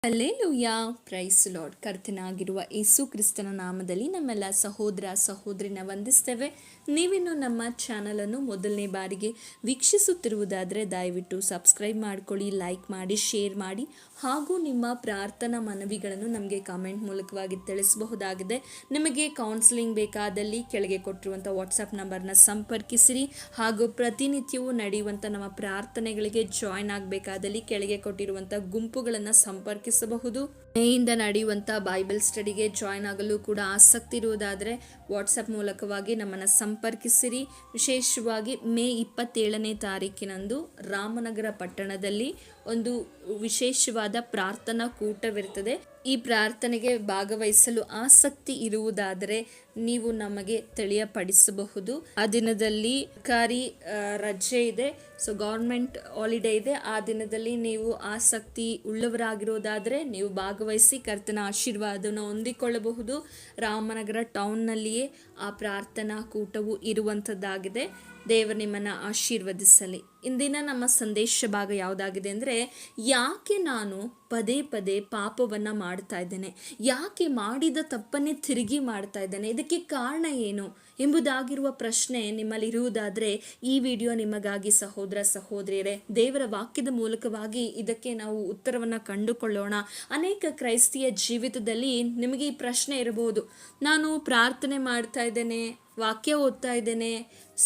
Hallelujah, praise lord. ಕರ್ತನಾಗಿರುವ ಯೇಸು ಕ್ರಿಸ್ತನ ನಾಮದಲ್ಲಿ ನಮ್ಮೆಲ್ಲ ಸಹೋದರ ಸಹೋದರಿನ ವಂದಿಸ್ತೇವೆ. ನೀವಿನ್ನು ನಮ್ಮ ಚಾನಲನ್ನು ಮೊದಲನೇ ಬಾರಿಗೆ ವೀಕ್ಷಿಸುತ್ತಿರುವುದಾದರೆ ದಯವಿಟ್ಟು ಸಬ್ಸ್ಕ್ರೈಬ್ ಮಾಡ್ಕೊಳ್ಳಿ, ಲೈಕ್ ಮಾಡಿ, ಶೇರ್ ಮಾಡಿ, ಹಾಗೂ ನಿಮ್ಮ ಪ್ರಾರ್ಥನಾ ಮನವಿಗಳನ್ನು ನಮಗೆ ಕಾಮೆಂಟ್ ಮೂಲಕವಾಗಿ ತಿಳಿಸಬಹುದಾಗಿದೆ. ನಿಮಗೆ ಕೌನ್ಸಿಲಿಂಗ್ ಬೇಕಾದಲ್ಲಿ ಕೆಳಗೆ ಕೊಟ್ಟಿರುವಂಥ ವಾಟ್ಸಪ್ ನಂಬರ್ನ ಸಂಪರ್ಕಿಸಿರಿ. ಹಾಗೂ ಪ್ರತಿನಿತ್ಯವೂ ನಡೆಯುವಂಥ ನಮ್ಮ ಪ್ರಾರ್ಥನೆಗಳಿಗೆ ಜಾಯ್ನ್ ಆಗಬೇಕಾದಲ್ಲಿ ಕೆಳಗೆ ಕೊಟ್ಟಿರುವಂಥ ಗುಂಪುಗಳನ್ನು ಸಂಪರ್ಕಿಸಬಹುದು. ಮೇಯಿಂದ ನಡೆಯುವಂಥ ಬೈಬಲ್ ಸ್ಟಡಿಗೆ ಜಾಯ್ನ್ ಆಗಲು ಕೂಡ ಆಸಕ್ತಿ ಇರುವುದಾದರೆ ವಾಟ್ಸಪ್ ಮೂಲಕವಾಗಿ ನಮ್ಮನ್ನು ಸಂಪರ್ಕಿಸಿರಿ. ವಿಶೇಷವಾಗಿ ಮೇ 27ನೇ ತಾರೀಕಿನಂದು ರಾಮನಗರ ಪಟ್ಟಣದಲ್ಲಿ ಒಂದು ವಿಶೇಷವಾದ ಪ್ರಾರ್ಥನಾ ಕೂಟವಿರುತ್ತದೆ. ಈ ಪ್ರಾರ್ಥನೆಗೆ ಭಾಗವಹಿಸಲು ಆಸಕ್ತಿ ಇರುವುದಾದರೆ ನೀವು ನಮಗೆ ತಿಳಿಯಪಡಿಸಬಹುದು. ಆ ದಿನದಲ್ಲಿ ಸರ್ಕಾರಿ ರಜೆ ಇದೆ, ಸೊ ಗೌರ್ಮೆಂಟ್ ಹಾಲಿಡೇ ಇದೆ. ಆ ದಿನದಲ್ಲಿ ನೀವು ಆಸಕ್ತಿ ಉಳ್ಳವರಾಗಿರೋದಾದರೆ ನೀವು ಭಾಗವಹಿಸಿ ಕರ್ತನ ಆಶೀರ್ವಾದವನ್ನು ಹೊಂದಿಕೊಳ್ಳಬಹುದು. ರಾಮನಗರ ಟೌನ್ನಲ್ಲಿಯೇ ಆ ಪ್ರಾರ್ಥನಾ ಕೂಟವು ಇರುವಂಥದ್ದಾಗಿದೆ. ದೇವರು ನಿಮ್ಮನ್ನು ಆಶೀರ್ವದಿಸಲಿ. ಇಂದಿನ ನಮ್ಮ ಸಂದೇಶ ಭಾಗ ಯಾವುದಾಗಿದೆ ಅಂದರೆ, ಯಾಕೆ ನಾನು ಪದೇ ಪದೇ ಪಾಪವನ್ನು ಮಾಡ್ತಾ ಇದ್ದೇನೆ, ಯಾಕೆ ಮಾಡಿದ ತಪ್ಪನ್ನೇ ತಿರುಗಿ ಮಾಡ್ತಾ ಇದ್ದೇನೆ, ಇದಕ್ಕೆ ಕಾರಣ ಏನು ಎಂಬುದಾಗಿರುವ ಪ್ರಶ್ನೆ ನಿಮ್ಮಲ್ಲಿ ಇರುವುದಾದರೆ ಈ ವಿಡಿಯೋ ನಿಮಗಾಗಿ ಸಹೋದರ ಸಹೋದರಿಯರೇ. ದೇವರ ವಾಕ್ಯದ ಮೂಲಕವಾಗಿ ಇದಕ್ಕೆ ನಾವು ಉತ್ತರವನ್ನು ಕಂಡುಕೊಳ್ಳೋಣ. ಅನೇಕ ಕ್ರೈಸ್ತಿಯ ಜೀವಿತದಲ್ಲಿ ನಿಮಗೆ ಈ ಪ್ರಶ್ನೆ ಇರಬಹುದು, ನಾನು ಪ್ರಾರ್ಥನೆ ಮಾಡ್ತಾ ಇದ್ದೇನೆ, ವಾಕ್ಯ ಓದ್ತಾ ಇದ್ದೇನೆ,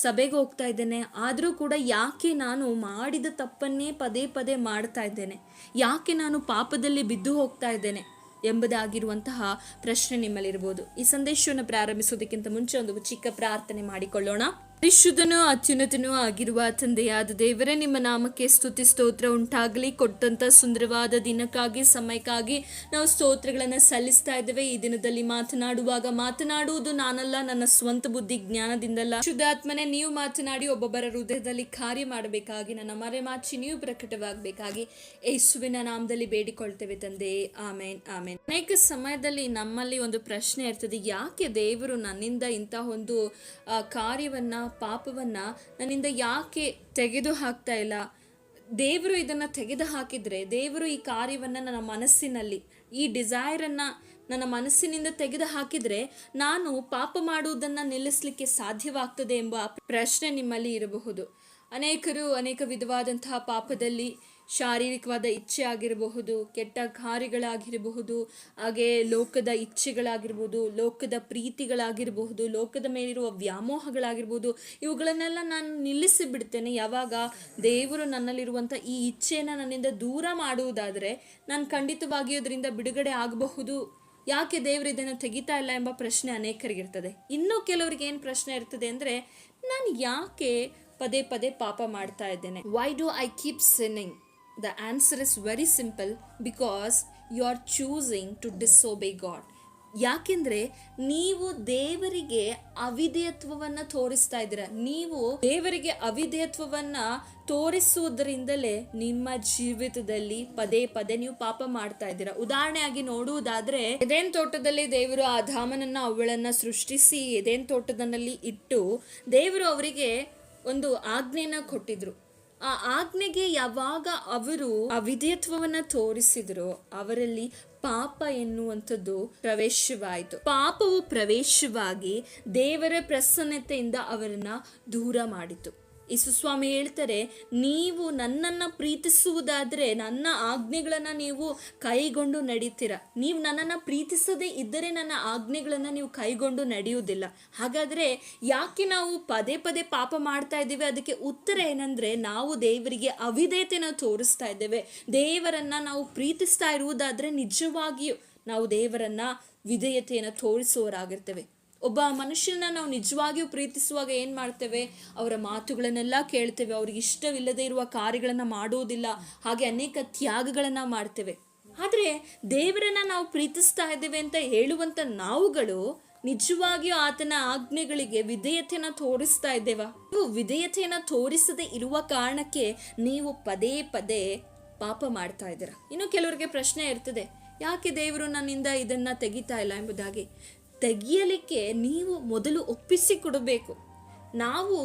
ಸಭೆಗೆ ಹೋಗ್ತಾ ಇದ್ದೇನೆ, ಆದರೂ ಕೂಡ ಯಾಕೆ ನಾನು ಮಾಡಿದ ತಪ್ಪನ್ನೇ ಪದೇ ಪದೇ ಮಾಡ್ತಾ ಇದ್ದೇನೆ, ಯಾಕೆ ನಾನು ಪಾಪದಲ್ಲಿ ಬಿದ್ದು ಹೋಗ್ತಾ ಇದ್ದೇನೆ ಎಂಬುದಾಗಿರುವಂತಹ ಪ್ರಶ್ನೆ ನಿಮ್ಮಲ್ಲಿರ್ಬೋದು. ಈ ಸಂದೇಶವನ್ನು ಪ್ರಾರಂಭಿಸೋದಕ್ಕಿಂತ ಮುಂಚೆ ಒಂದು ಚಿಕ್ಕ ಪ್ರಾರ್ಥನೆ ಮಾಡಿಕೊಳ್ಳೋಣ. ಪರಿಶುದ್ಧನೂ ಅತ್ಯುನ್ನತನೂ ಆಗಿರುವ ತಂದೆಯಾದ ದೇವರೇ, ನಿಮ್ಮ ನಾಮಕ್ಕೆ ಸ್ತುತಿ ಸ್ತೋತ್ರ ಉಂಟಾಗಲಿ. ಕೊಟ್ಟಂತ ಸುಂದರವಾದ ದಿನಕ್ಕಾಗಿ, ಸಮಯಕ್ಕಾಗಿ ನಾವು ಸ್ತೋತ್ರಗಳನ್ನು ಸಲ್ಲಿಸ್ತಾ ಇದ್ದೇವೆ. ಈ ದಿನದಲ್ಲಿ ಮಾತನಾಡುವಾಗ ಮಾತನಾಡುವುದು ನಾನಲ್ಲ, ನನ್ನ ಸ್ವಂತ ಬುದ್ಧಿ ಜ್ಞಾನದಿಂದಲ್ಲ. ಶುದ್ಧಾತ್ಮನೆ, ನೀವು ಮಾತನಾಡಿ ಒಬ್ಬೊಬ್ಬರ ಹೃದಯದಲ್ಲಿ ಕಾರ್ಯ ಮಾಡಬೇಕಾಗಿ, ನನ್ನ ಮರೆಮಾಚಿ ನೀವು ಪ್ರಕಟವಾಗಬೇಕಾಗಿ ಯೇಸುವಿನ ನಾಮದಲ್ಲಿ ಬೇಡಿಕೊಳ್ತೇವೆ ತಂದೆ. ಆಮೇನ್ ಆಮೇನ್. ಅನೇಕ ಸಮಯದಲ್ಲಿ ನಮ್ಮಲ್ಲಿ ಒಂದು ಪ್ರಶ್ನೆ ಇರ್ತದೆ, ಯಾಕೆ ದೇವರು ನನ್ನಿಂದ ಇಂತಹ ಒಂದು ಕಾರ್ಯವನ್ನ, ಪಾಪವನ್ನ ನನ್ನಿಂದ ಯಾಕೆ ತೆಗೆದು ಹಾಕ್ತಾ ಇಲ್ಲ? ದೇವರು ಇದನ್ನ ತೆಗೆದು ಹಾಕಿದ್ರೆ, ದೇವರು ಈ ಕಾರ್ಯವನ್ನ ನನ್ನ ಮನಸ್ಸಿನಲ್ಲಿ, ಈ ಡಿಸೈರನ್ನು ನನ್ನ ಮನಸ್ಸಿನಿಂದ ತೆಗೆದು ಹಾಕಿದ್ರೆ ನಾನು ಪಾಪ ಮಾಡುವುದನ್ನು ನಿಲ್ಲಿಸಲಿಕ್ಕೆ ಸಾಧ್ಯವಾಗ್ತದೆ ಎಂಬ ಪ್ರಶ್ನೆ ನಿಮ್ಮಲ್ಲಿ ಇರಬಹುದು. ಅನೇಕರು ಅನೇಕ ವಿಧವಾದಂತಹ ಪಾಪದಲ್ಲಿ, ಶಾರೀರಿಕವಾದ ಇಚ್ಛೆ ಆಗಿರಬಹುದು, ಕೆಟ್ಟ ಕಾರ್ಯಗಳಾಗಿರಬಹುದು, ಹಾಗೆ ಲೋಕದ ಇಚ್ಛೆಗಳಾಗಿರ್ಬೋದು, ಲೋಕದ ಪ್ರೀತಿಗಳಾಗಿರಬಹುದು, ಲೋಕದ ಮೇಲಿರುವ ವ್ಯಾಮೋಹಗಳಾಗಿರ್ಬೋದು, ಇವುಗಳನ್ನೆಲ್ಲ ನಾನು ನಿಲ್ಲಿಸಿ ಬಿಡ್ತೇನೆ ಯಾವಾಗ ದೇವರು ನನ್ನಲ್ಲಿರುವಂಥ ಈ ಇಚ್ಛೆಯನ್ನು ನನ್ನಿಂದ ದೂರ ಮಾಡುವುದಾದರೆ ನಾನು ಖಂಡಿತವಾಗಿಯೂ ಅದರಿಂದ ಬಿಡುಗಡೆ ಆಗಬಹುದು. ಯಾಕೆ ದೇವರು ಇದನ್ನು ತೆಗಿತಾ ಇಲ್ಲ ಎಂಬ ಪ್ರಶ್ನೆ ಅನೇಕರಿಗಿರ್ತದೆ. ಇನ್ನೂ ಕೆಲವರಿಗೆ ಏನು ಪ್ರಶ್ನೆ ಇರ್ತದೆ ಅಂದರೆ, ನಾನು ಯಾಕೆ ಪದೇ ಪದೇ ಪಾಪ ಮಾಡ್ತಾ ಇದ್ದೇನೆ? Why do I keep sinning? The answer is very simple, because you are choosing to disobey God. ಯಾಕೆಂದ್ರೆ ನೀವು ದೇವರಿಗೆ ಅವಿಧೇಯತ್ವವನ್ನ ತೋರಿಸ್ತಾ ಇದ್ದೀರಾ. ನೀವು ದೇವರಿಗೆ ಅವಿಧೇಯತ್ವವನ್ನ ತೋರಿಸುವುದರಿಂದಲೇ ನಿಮ್ಮ ಜೀವಿತದಲ್ಲಿ ಪದೇ ಪದೇ ನೀವು ಪಾಪ ಮಾಡ್ತಾ ಇದ್ದೀರಾ. ಉದಾಹರಣೆಯಾಗಿ ನೋಡುವುದಾದ್ರೆ, ಎದೇನ್ ತೋಟದಲ್ಲಿ ದೇವರು ಆದಾಮನನ್ನ ಅವಳನ್ನ ಸೃಷ್ಟಿಸಿ ಎದೇನ್ ತೋಟದಲ್ಲಿ ಇಟ್ಟು ದೇವರು ಅವರಿಗೆ ಒಂದು ಆಜ್ಞೆನ ಕೊಟ್ಟಿದ್ರು. ಆ ಆಜ್ಞೆಗೆ ಯಾವಾಗ ಅವರು ಅವಿಧೇಯತ್ವವನ್ನ ತೋರಿಸಿದ್ರು, ಅವರಲ್ಲಿ ಪಾಪ ಎನ್ನುವಂಥದ್ದು ಪ್ರವೇಶವಾಯಿತು. ಪಾಪವು ಪ್ರವೇಶವಾಗಿ ದೇವರ ಪ್ರಸನ್ನತೆಯಿಂದ ಅವರನ್ನ ದೂರ ಮಾಡಿತು. ಯೇಸುಸ್ವಾಮಿ ಹೇಳ್ತಾರೆ, ನೀವು ನನ್ನನ್ನು ಪ್ರೀತಿಸುವುದಾದರೆ ನನ್ನ ಆಜ್ಞೆಗಳನ್ನು ನೀವು ಕೈಗೊಂಡು ನಡೀತೀರ. ನೀವು ನನ್ನನ್ನು ಪ್ರೀತಿಸದೇ ಇದ್ದರೆ ನನ್ನ ಆಜ್ಞೆಗಳನ್ನು ನೀವು ಕೈಗೊಂಡು ನಡೆಯುವುದಿಲ್ಲ. ಹಾಗಾದರೆ ಯಾಕೆ ನಾವು ಪದೇ ಪದೇ ಪಾಪ ಮಾಡ್ತಾ ಇದ್ದೇವೆ? ಅದಕ್ಕೆ ಉತ್ತರ ಏನಂದರೆ, ನಾವು ದೇವರಿಗೆ ಅವಿಧೇಯತೆಯನ್ನು ತೋರಿಸ್ತಾ ಇದ್ದೇವೆ. ದೇವರನ್ನು ನಾವು ಪ್ರೀತಿಸ್ತಾ ಇರುವುದಾದರೆ ನಿಜವಾಗಿಯೂ ನಾವು ದೇವರನ್ನು ವಿಧೇಯತೆಯನ್ನು ತೋರಿಸುವವರಾಗಿರ್ತೇವೆ. ಒಬ್ಬ ಮನುಷ್ಯನ ನಾವು ನಿಜವಾಗಿಯೂ ಪ್ರೀತಿಸುವಾಗ ಏನು ಮಾಡ್ತೇವೆ? ಅವರ ಮಾತುಗಳನ್ನೆಲ್ಲ ಕೇಳ್ತೇವೆ, ಅವ್ರಿಗೆ ಇಷ್ಟವಿಲ್ಲದೆ ಇರುವ ಕಾರ್ಯಗಳನ್ನು ಮಾಡುವುದಿಲ್ಲ, ಹಾಗೆ ಅನೇಕ ತ್ಯಾಗಗಳನ್ನು ಮಾಡ್ತೇವೆ. ಆದರೆ ದೇವರನ್ನ ನಾವು ಪ್ರೀತಿಸ್ತಾ ಇದ್ದೇವೆ ಅಂತ ಹೇಳುವಂಥ ನಾವುಗಳು ನಿಜವಾಗಿಯೂ ಆತನ ಆಜ್ಞೆಗಳಿಗೆ ವಿಧೇಯತೆಯನ್ನು ತೋರಿಸ್ತಾ ಇದ್ದೇವಾ? ನೀವು ವಿಧೇಯತೆಯನ್ನು ತೋರಿಸದೇ ಇರುವ ಕಾರಣಕ್ಕೆ ನೀವು ಪದೇ ಪದೇ ಪಾಪ ಮಾಡ್ತಾ ಇದ್ದೀರಾ. ಇನ್ನು ಕೆಲವರಿಗೆ ಪ್ರಶ್ನೆ ಇರ್ತದೆ, ಯಾಕೆ ದೇವರು ನನ್ನಿಂದ ಇದನ್ನು ತೆಗಿತಾ ಇಲ್ಲ ಎಂಬುದಾಗಿ. ತೆಗಿಯಲಿಕ್ಕೆ ನೀವು ಮೊದಲು ಒಪ್ಪಿಸಿ ಕೊಡಬೇಕು. ನಾವು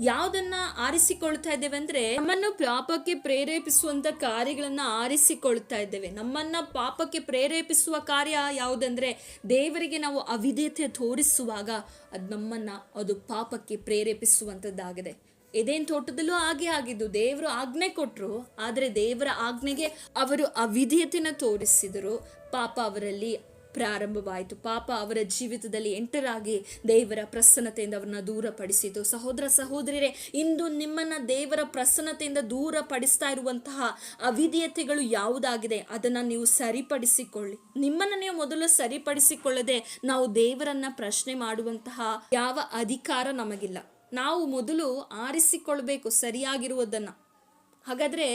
ಯಾವುದನ್ನ ಆರಿಸಿಕೊಳ್ತಾ ಇದ್ದೇವೆ ಅಂದ್ರೆ, ನಮ್ಮನ್ನು ಪಾಪಕ್ಕೆ ಪ್ರೇರೇಪಿಸುವಂತ ಕಾರ್ಯಗಳನ್ನ ಆರಿಸಿಕೊಳ್ತಾ ಇದ್ದೇವೆ. ನಮ್ಮನ್ನ ಪಾಪಕ್ಕೆ ಪ್ರೇರೇಪಿಸುವ ಕಾರ್ಯ ಯಾವುದಂದ್ರೆ, ದೇವರಿಗೆ ನಾವು ಅವಿಧೇಯತೆ ತೋರಿಸುವಾಗ ಅದು ಪಾಪಕ್ಕೆ ಪ್ರೇರೇಪಿಸುವಂತದ್ದಾಗಿದೆ. ಎದೇನ್ ತೋಟದಲ್ಲೂ ಹಾಗೆ ಆಗಿದ್ದು, ದೇವರು ಆಜ್ಞೆ ಕೊಟ್ಟರು, ಆದರೆ ದೇವರ ಆಜ್ಞೆಗೆ ಅವರು ಅವಿಧೇಯತೆನ ತೋರಿಸಿದರು. ಪಾಪ ಅವರಲ್ಲಿ ಪ್ರಾರಂಭವಾಯಿತು. ಪಾಪ ಅವರ ಜೀವಿತದಲ್ಲಿ ಎಂಟರಾಗಿ ದೇವರ ಪ್ರಸನ್ನತೆಯಿಂದ ಅವರನ್ನ ದೂರಪಡಿಸಿತು. ಸಹೋದರ ಸಹೋದರಿಯರೇ, ಇಂದು ನಿಮ್ಮನ್ನ ದೇವರ ಪ್ರಸನ್ನತೆಯಿಂದ ದೂರಪಡಿಸ್ತಾ ಇರುವಂತಹ ಅವಿಧೇಯತೆಗಳು ಯಾವುದಾಗಿದೆ ಅದನ್ನ ನೀವು ಸರಿಪಡಿಸಿಕೊಳ್ಳಿ. ನಿಮ್ಮನ್ನ ನೀವು ಮೊದಲು ಸರಿಪಡಿಸಿಕೊಳ್ಳದೆ ನಾವು ದೇವರನ್ನ ಪ್ರಶ್ನೆ ಮಾಡುವಂತಹ ಯಾವ ಅಧಿಕಾರ ನಮಗಿಲ್ಲ. ನಾವು ಮೊದಲು ಆರಿಸಿಕೊಳ್ಬೇಕು ಸರಿಯಾಗಿರುವುದನ್ನ. ಹಾಗಾದ್ರೆ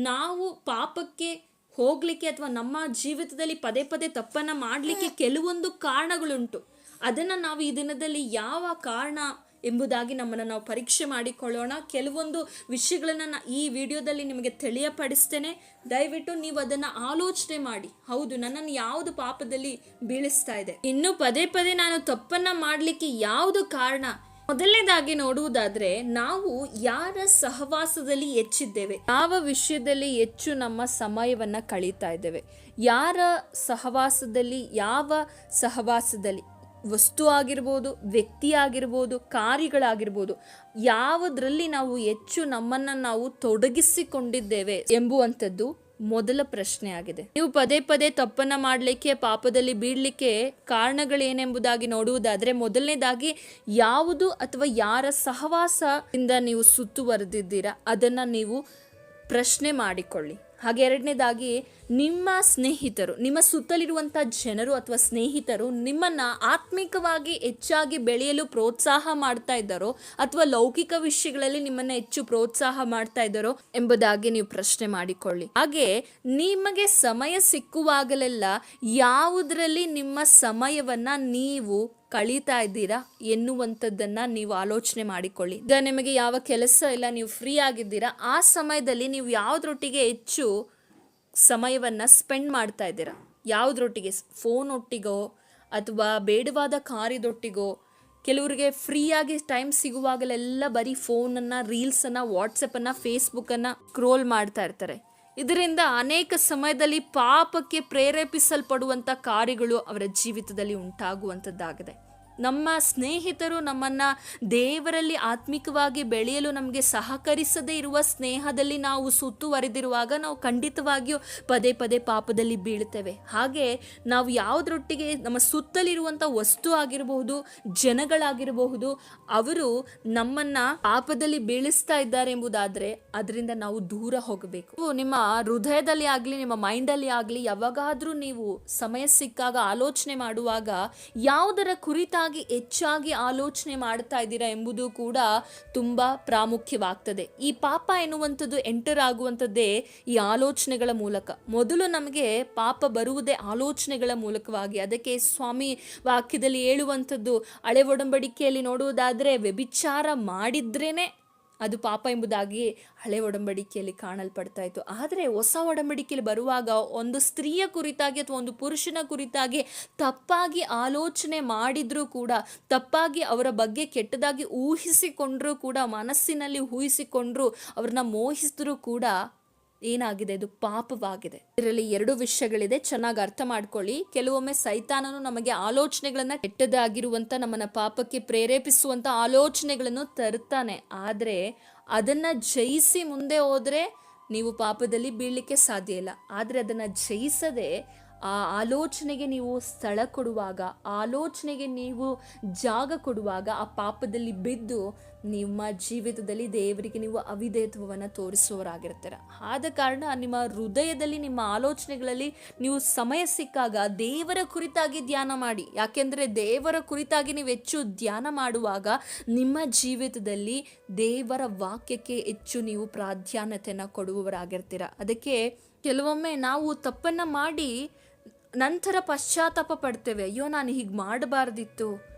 ನಾವು ಪಾಪಕ್ಕೆ ಹೋಗ್ಲಿಕ್ಕೆ ಅಥವಾ ನಮ್ಮ ಜೀವಿತದಲ್ಲಿ ಪದೇ ಪದೇ ತಪ್ಪನ್ನ ಮಾಡಲಿಕ್ಕೆ ಕೆಲವೊಂದು ಕಾರಣಗಳುಂಟು. ಅದನ್ನ ನಾವು ಈ ದಿನದಲ್ಲಿ ಯಾವ ಕಾರಣ ಎಂಬುದಾಗಿ ನಮ್ಮನ್ನು ನಾವು ಪರೀಕ್ಷೆ ಮಾಡಿಕೊಳ್ಳೋಣ. ಕೆಲವೊಂದು ವಿಷಯಗಳನ್ನ ಈ ವಿಡಿಯೋದಲ್ಲಿ ನಿಮಗೆ ತಿಳಿಯಪಡಿಸ್ತೇನೆ. ದಯವಿಟ್ಟು ನೀವು ಅದನ್ನ ಆಲೋಚನೆ ಮಾಡಿ, ಹೌದು ನನ್ನನ್ನು ಯಾವುದು ಪಾಪದಲ್ಲಿ ಬೀಳಿಸ್ತಾ ಇದೆ, ಇನ್ನು ಪದೇ ಪದೇ ನಾನು ತಪ್ಪನ್ನ ಮಾಡಲಿಕ್ಕೆ ಯಾವುದು ಕಾರಣ. ಮೊದಲನೇದಾಗಿ ನೋಡುವುದಾದ್ರೆ, ನಾವು ಯಾರ ಸಹವಾಸದಲ್ಲಿ ಹೆಚ್ಚಿದ್ದೇವೆ, ಯಾವ ವಿಷಯದಲ್ಲಿ ಹೆಚ್ಚು ನಮ್ಮ ಸಮಯವನ್ನ ಕಳೀತಾ ಇದ್ದೇವೆ, ಯಾರ ಸಹವಾಸದಲ್ಲಿ, ಯಾವ ಸಹವಾಸದಲ್ಲಿ, ವಸ್ತು ಆಗಿರ್ಬೋದು, ವ್ಯಕ್ತಿ ಆಗಿರ್ಬೋದು, ಕಾರ್ಯಗಳಾಗಿರ್ಬೋದು, ಯಾವುದರಲ್ಲಿ ನಾವು ಹೆಚ್ಚು ನಮ್ಮನ್ನ ನಾವು ತೊಡಗಿಸಿಕೊಂಡಿದ್ದೇವೆ ಎಂಬುವಂಥದ್ದು ಮೊದಲ ಪ್ರಶ್ನೆ ಆಗಿದೆ. ನೀವು ಪದೇ ಪದೇ ತಪ್ಪನ್ನ ಮಾಡಲಿಕ್ಕೆ, ಪಾಪದಲ್ಲಿ ಬೀಳಲಿಕ್ಕೆ ಕಾರಣಗಳೇನೆಂಬುದಾಗಿ ನೋಡುವುದಾದ್ರೆ, ಮೊದಲನೇದಾಗಿ ಯಾವುದು ಅಥವಾ ಯಾರ ಸಹವಾಸದಿಂದ ನೀವು ಸುತ್ತುವರೆದಿದ್ದೀರಾ ಅದನ್ನ ನೀವು ಪ್ರಶ್ನೆ ಮಾಡಿಕೊಳ್ಳಿ. ಹಾಗೆ ಎರಡನೇದಾಗಿ, ನಿಮ್ಮ ಸ್ನೇಹಿತರು, ನಿಮ್ಮ ಸುತ್ತಲಿರುವಂಥ ಜನರು ಅಥವಾ ಸ್ನೇಹಿತರು ನಿಮ್ಮನ್ನ ಆತ್ಮಿಕವಾಗಿ ಹೆಚ್ಚಾಗಿ ಬೆಳೆಯಲು ಪ್ರೋತ್ಸಾಹ ಮಾಡ್ತಾ ಇದ್ದಾರೋ ಅಥವಾ ಲೌಕಿಕ ವಿಷಯಗಳಲ್ಲಿ ನಿಮ್ಮನ್ನ ಹೆಚ್ಚು ಪ್ರೋತ್ಸಾಹ ಮಾಡ್ತಾ ಇದ್ದಾರೋ ಎಂಬುದಾಗಿ ನೀವು ಪ್ರಶ್ನೆ ಮಾಡಿಕೊಳ್ಳಿ. ಹಾಗೆ ನಿಮಗೆ ಸಮಯ ಸಿಕ್ಕುವಾಗಲೆಲ್ಲ ಯಾವುದರಲ್ಲಿ ನಿಮ್ಮ ಸಮಯವನ್ನ ನೀವು ಕಳೀತಾ ಇದ್ದೀರಾ ಎನ್ನುವಂಥದ್ದನ್ನ ನೀವು ಆಲೋಚನೆ ಮಾಡಿಕೊಳ್ಳಿ. ಈಗ ನಿಮಗೆ ಯಾವ ಕೆಲಸ ಇಲ್ಲ, ನೀವು ಫ್ರೀ ಆಗಿದ್ದೀರಾ, ಆ ಸಮಯದಲ್ಲಿ ನೀವು ಯಾವುದ್ರೊಟ್ಟಿಗೆ ಹೆಚ್ಚು ಸಮಯವನ್ನ ಸ್ಪೆಂಡ್ ಮಾಡ್ತಾ ಇದ್ದೀರಾ, ಯಾವುದ್ರೊಟ್ಟಿಗೆ, ಫೋನ್ ಒಟ್ಟಿಗೋ ಅಥವಾ ಬೇಡವಾದ ಕಾರ್ಯದೊಟ್ಟಿಗೋ. ಕೆಲವರಿಗೆ ಫ್ರೀಯಾಗಿ ಟೈಮ್ ಸಿಗುವಾಗಲೆಲ್ಲ ಬರೀ ಫೋನನ್ನು, ರೀಲ್ಸನ್ನು, ವಾಟ್ಸಪ್ಪನ್ನು, ಫೇಸ್ಬುಕ್ಕನ್ನು ಸ್ಕ್ರೋಲ್ ಮಾಡ್ತಾ ಇರ್ತಾರೆ. ಇದರಿಂದ ಅನೇಕ ಸಮಯದಲ್ಲಿ ಪಾಪಕ್ಕೆ ಪ್ರೇರೇಪಿಸಲ್ಪಡುವಂಥ ಕಾರ್ಯಗಳು ಅವರ ಜೀವಿತದಲ್ಲಿ ಉಂಟಾಗುವಂಥದ್ದಾಗಿದೆ. ನಮ್ಮ ಸ್ನೇಹಿತರು ನಮ್ಮನ್ನು ದೇವರಲ್ಲಿ ಆತ್ಮಿಕವಾಗಿ ಬೆಳೆಯಲು ನಮಗೆ ಸಹಕರಿಸದೇ ಇರುವ ಸ್ನೇಹದಲ್ಲಿ ನಾವು ಸುತ್ತುವರೆದಿರುವಾಗ ನಾವು ಖಂಡಿತವಾಗಿಯೂ ಪದೇ ಪದೇ ಪಾಪದಲ್ಲಿ ಬೀಳ್ತೇವೆ. ಹಾಗೆ ನಾವು ಯಾವುದರೊಟ್ಟಿಗೆ, ನಮ್ಮ ಸುತ್ತಲಿರುವಂಥ ವಸ್ತು ಆಗಿರಬಹುದು, ಜನಗಳಾಗಿರಬಹುದು, ಅವರು ನಮ್ಮನ್ನು ಪಾಪದಲ್ಲಿ ಬೀಳಿಸ್ತಾ ಇದ್ದಾರೆ ಎಂಬುದಾದರೆ ಅದರಿಂದ ನಾವು ದೂರ ಹೋಗಬೇಕು. ನಿಮ್ಮ ಹೃದಯದಲ್ಲಿ ಆಗಲಿ, ನಿಮ್ಮ ಮೈಂಡಲ್ಲಿ ಆಗಲಿ, ಯಾವಾಗಾದರೂ ನೀವು ಸಮಯ ಸಿಕ್ಕಾಗ ಆಲೋಚನೆ ಮಾಡುವಾಗ ಯಾವುದರ ಕುರಿತಾಗಿ ಹೆಚ್ಚಾಗಿ ಆಲೋಚನೆ ಮಾಡ್ತಾ ಇದ್ದೀರಾ ಎಂಬುದು ಕೂಡ ತುಂಬಾ ಪ್ರಾಮುಖ್ಯವಾಗ್ತದೆ. ಈ ಪಾಪ ಎನ್ನುವಂಥದ್ದು ಎಂಟರ್ ಆಗುವಂಥದ್ದೇ ಈ ಆಲೋಚನೆಗಳ ಮೂಲಕ. ಮೊದಲು ನಮಗೆ ಪಾಪ ಬರುವುದೇ ಆಲೋಚನೆಗಳ ಮೂಲಕವಾಗಿ. ಅದಕ್ಕೆ ಸ್ವಾಮಿ ವಾಕ್ಯದಲ್ಲಿ ಹೇಳುವಂಥದ್ದು, ಹಳೆ ಒಡಂಬಡಿಕೆಯಲ್ಲಿ ನೋಡುವುದಾದರೆ ವ್ಯಭಿಚಾರ ಮಾಡಿದ್ರೇನೆ ಅದು ಪಾಪ ಎಂಬುದಾಗಿ ಹಳೆ ಒಡಂಬಡಿಕೆಯಲ್ಲಿ ಕಾಣಲ್ಪಡ್ತಾ ಇತ್ತು. ಆದರೆ ಹೊಸ ಒಡಂಬಡಿಕೆಯಲ್ಲಿ ಬರುವಾಗ ಒಂದು ಸ್ತ್ರೀಯ ಕುರಿತಾಗಿ ಅಥವಾ ಒಂದು ಪುರುಷನ ಕುರಿತಾಗಿ ತಪ್ಪಾಗಿ ಆಲೋಚನೆ ಮಾಡಿದ್ರೂ ಕೂಡ, ತಪ್ಪಾಗಿ ಅವರ ಬಗ್ಗೆ ಕೆಟ್ಟದಾಗಿ ಊಹಿಸಿಕೊಂಡ್ರೂ ಕೂಡ, ಮನಸ್ಸಿನಲ್ಲಿ ಊಹಿಸಿಕೊಂಡ್ರು, ಅವ್ರನ್ನ ಮೋಹಿಸಿದ್ರೂ ಕೂಡ ಏನಾಗಿದೆ, ಇದು ಪಾಪವಾಗಿದೆ. ಇದರಲ್ಲಿ ಎರಡು ವಿಷಯಗಳಿದೆ, ಚೆನ್ನಾಗಿ ಅರ್ಥ ಮಾಡ್ಕೊಳ್ಳಿ. ಕೆಲವೊಮ್ಮೆ ಸೈತಾನನು ನಮಗೆ ಆಲೋಚನೆಗಳನ್ನ, ಕೆಟ್ಟದಾಗಿರುವಂತ, ನಮ್ಮನ್ನ ಪಾಪಕ್ಕೆ ಪ್ರೇರೇಪಿಸುವಂತ ಆಲೋಚನೆಗಳನ್ನು ತರ್ತಾನೆ. ಆದ್ರೆ ಅದನ್ನ ಜಯಿಸಿ ಮುಂದೆ ಹೋದ್ರೆ ನೀವು ಪಾಪದಲ್ಲಿ ಬೀಳಲಿಕ್ಕೆ ಸಾಧ್ಯ ಇಲ್ಲ. ಆದ್ರೆ ಅದನ್ನ ಜಯಿಸದೆ ಆ ಆಲೋಚನೆಗೆ ನೀವು ಸ್ಥಳ ಕೊಡುವಾಗ, ಆಲೋಚನೆಗೆ ನೀವು ಜಾಗ ಕೊಡುವಾಗ, ಆ ಪಾಪದಲ್ಲಿ ಬಿದ್ದು ನಿಮ್ಮ ಜೀವಿತದಲ್ಲಿ ದೇವರಿಗೆ ನೀವು ಅವಿಧೇಯತ್ವವನ್ನು ತೋರಿಸುವವರಾಗಿರ್ತೀರ. ಆದ ಕಾರಣ ನಿಮ್ಮ ಹೃದಯದಲ್ಲಿ, ನಿಮ್ಮ ಆಲೋಚನೆಗಳಲ್ಲಿ ನೀವು ಸಮಯ ಸಿಕ್ಕಾಗ ದೇವರ ಕುರಿತಾಗಿ ಧ್ಯಾನ ಮಾಡಿ. ಯಾಕೆಂದರೆ ದೇವರ ಕುರಿತಾಗಿ ನೀವು ಹೆಚ್ಚು ಧ್ಯಾನ ಮಾಡುವಾಗ ನಿಮ್ಮ ಜೀವಿತದಲ್ಲಿ ದೇವರ ವಾಕ್ಯಕ್ಕೆ ಹೆಚ್ಚು ನೀವು ಪ್ರಾಧಾನ್ಯತೆಯನ್ನು ಕೊಡುವವರಾಗಿರ್ತೀರ. ಅದಕ್ಕೆ ಕೆಲವೊಮ್ಮೆ ನಾವು ತಪ್ಪನ್ನು ಮಾಡಿ ನಂತರ ಪಶ್ಚಾತ್ತಾಪ ಪಡ್ತೇವೆ. ಅಯ್ಯೋ, ನಾನು ಹೀಗೆ ಮಾಡಬಾರ್ದಿತ್ತು,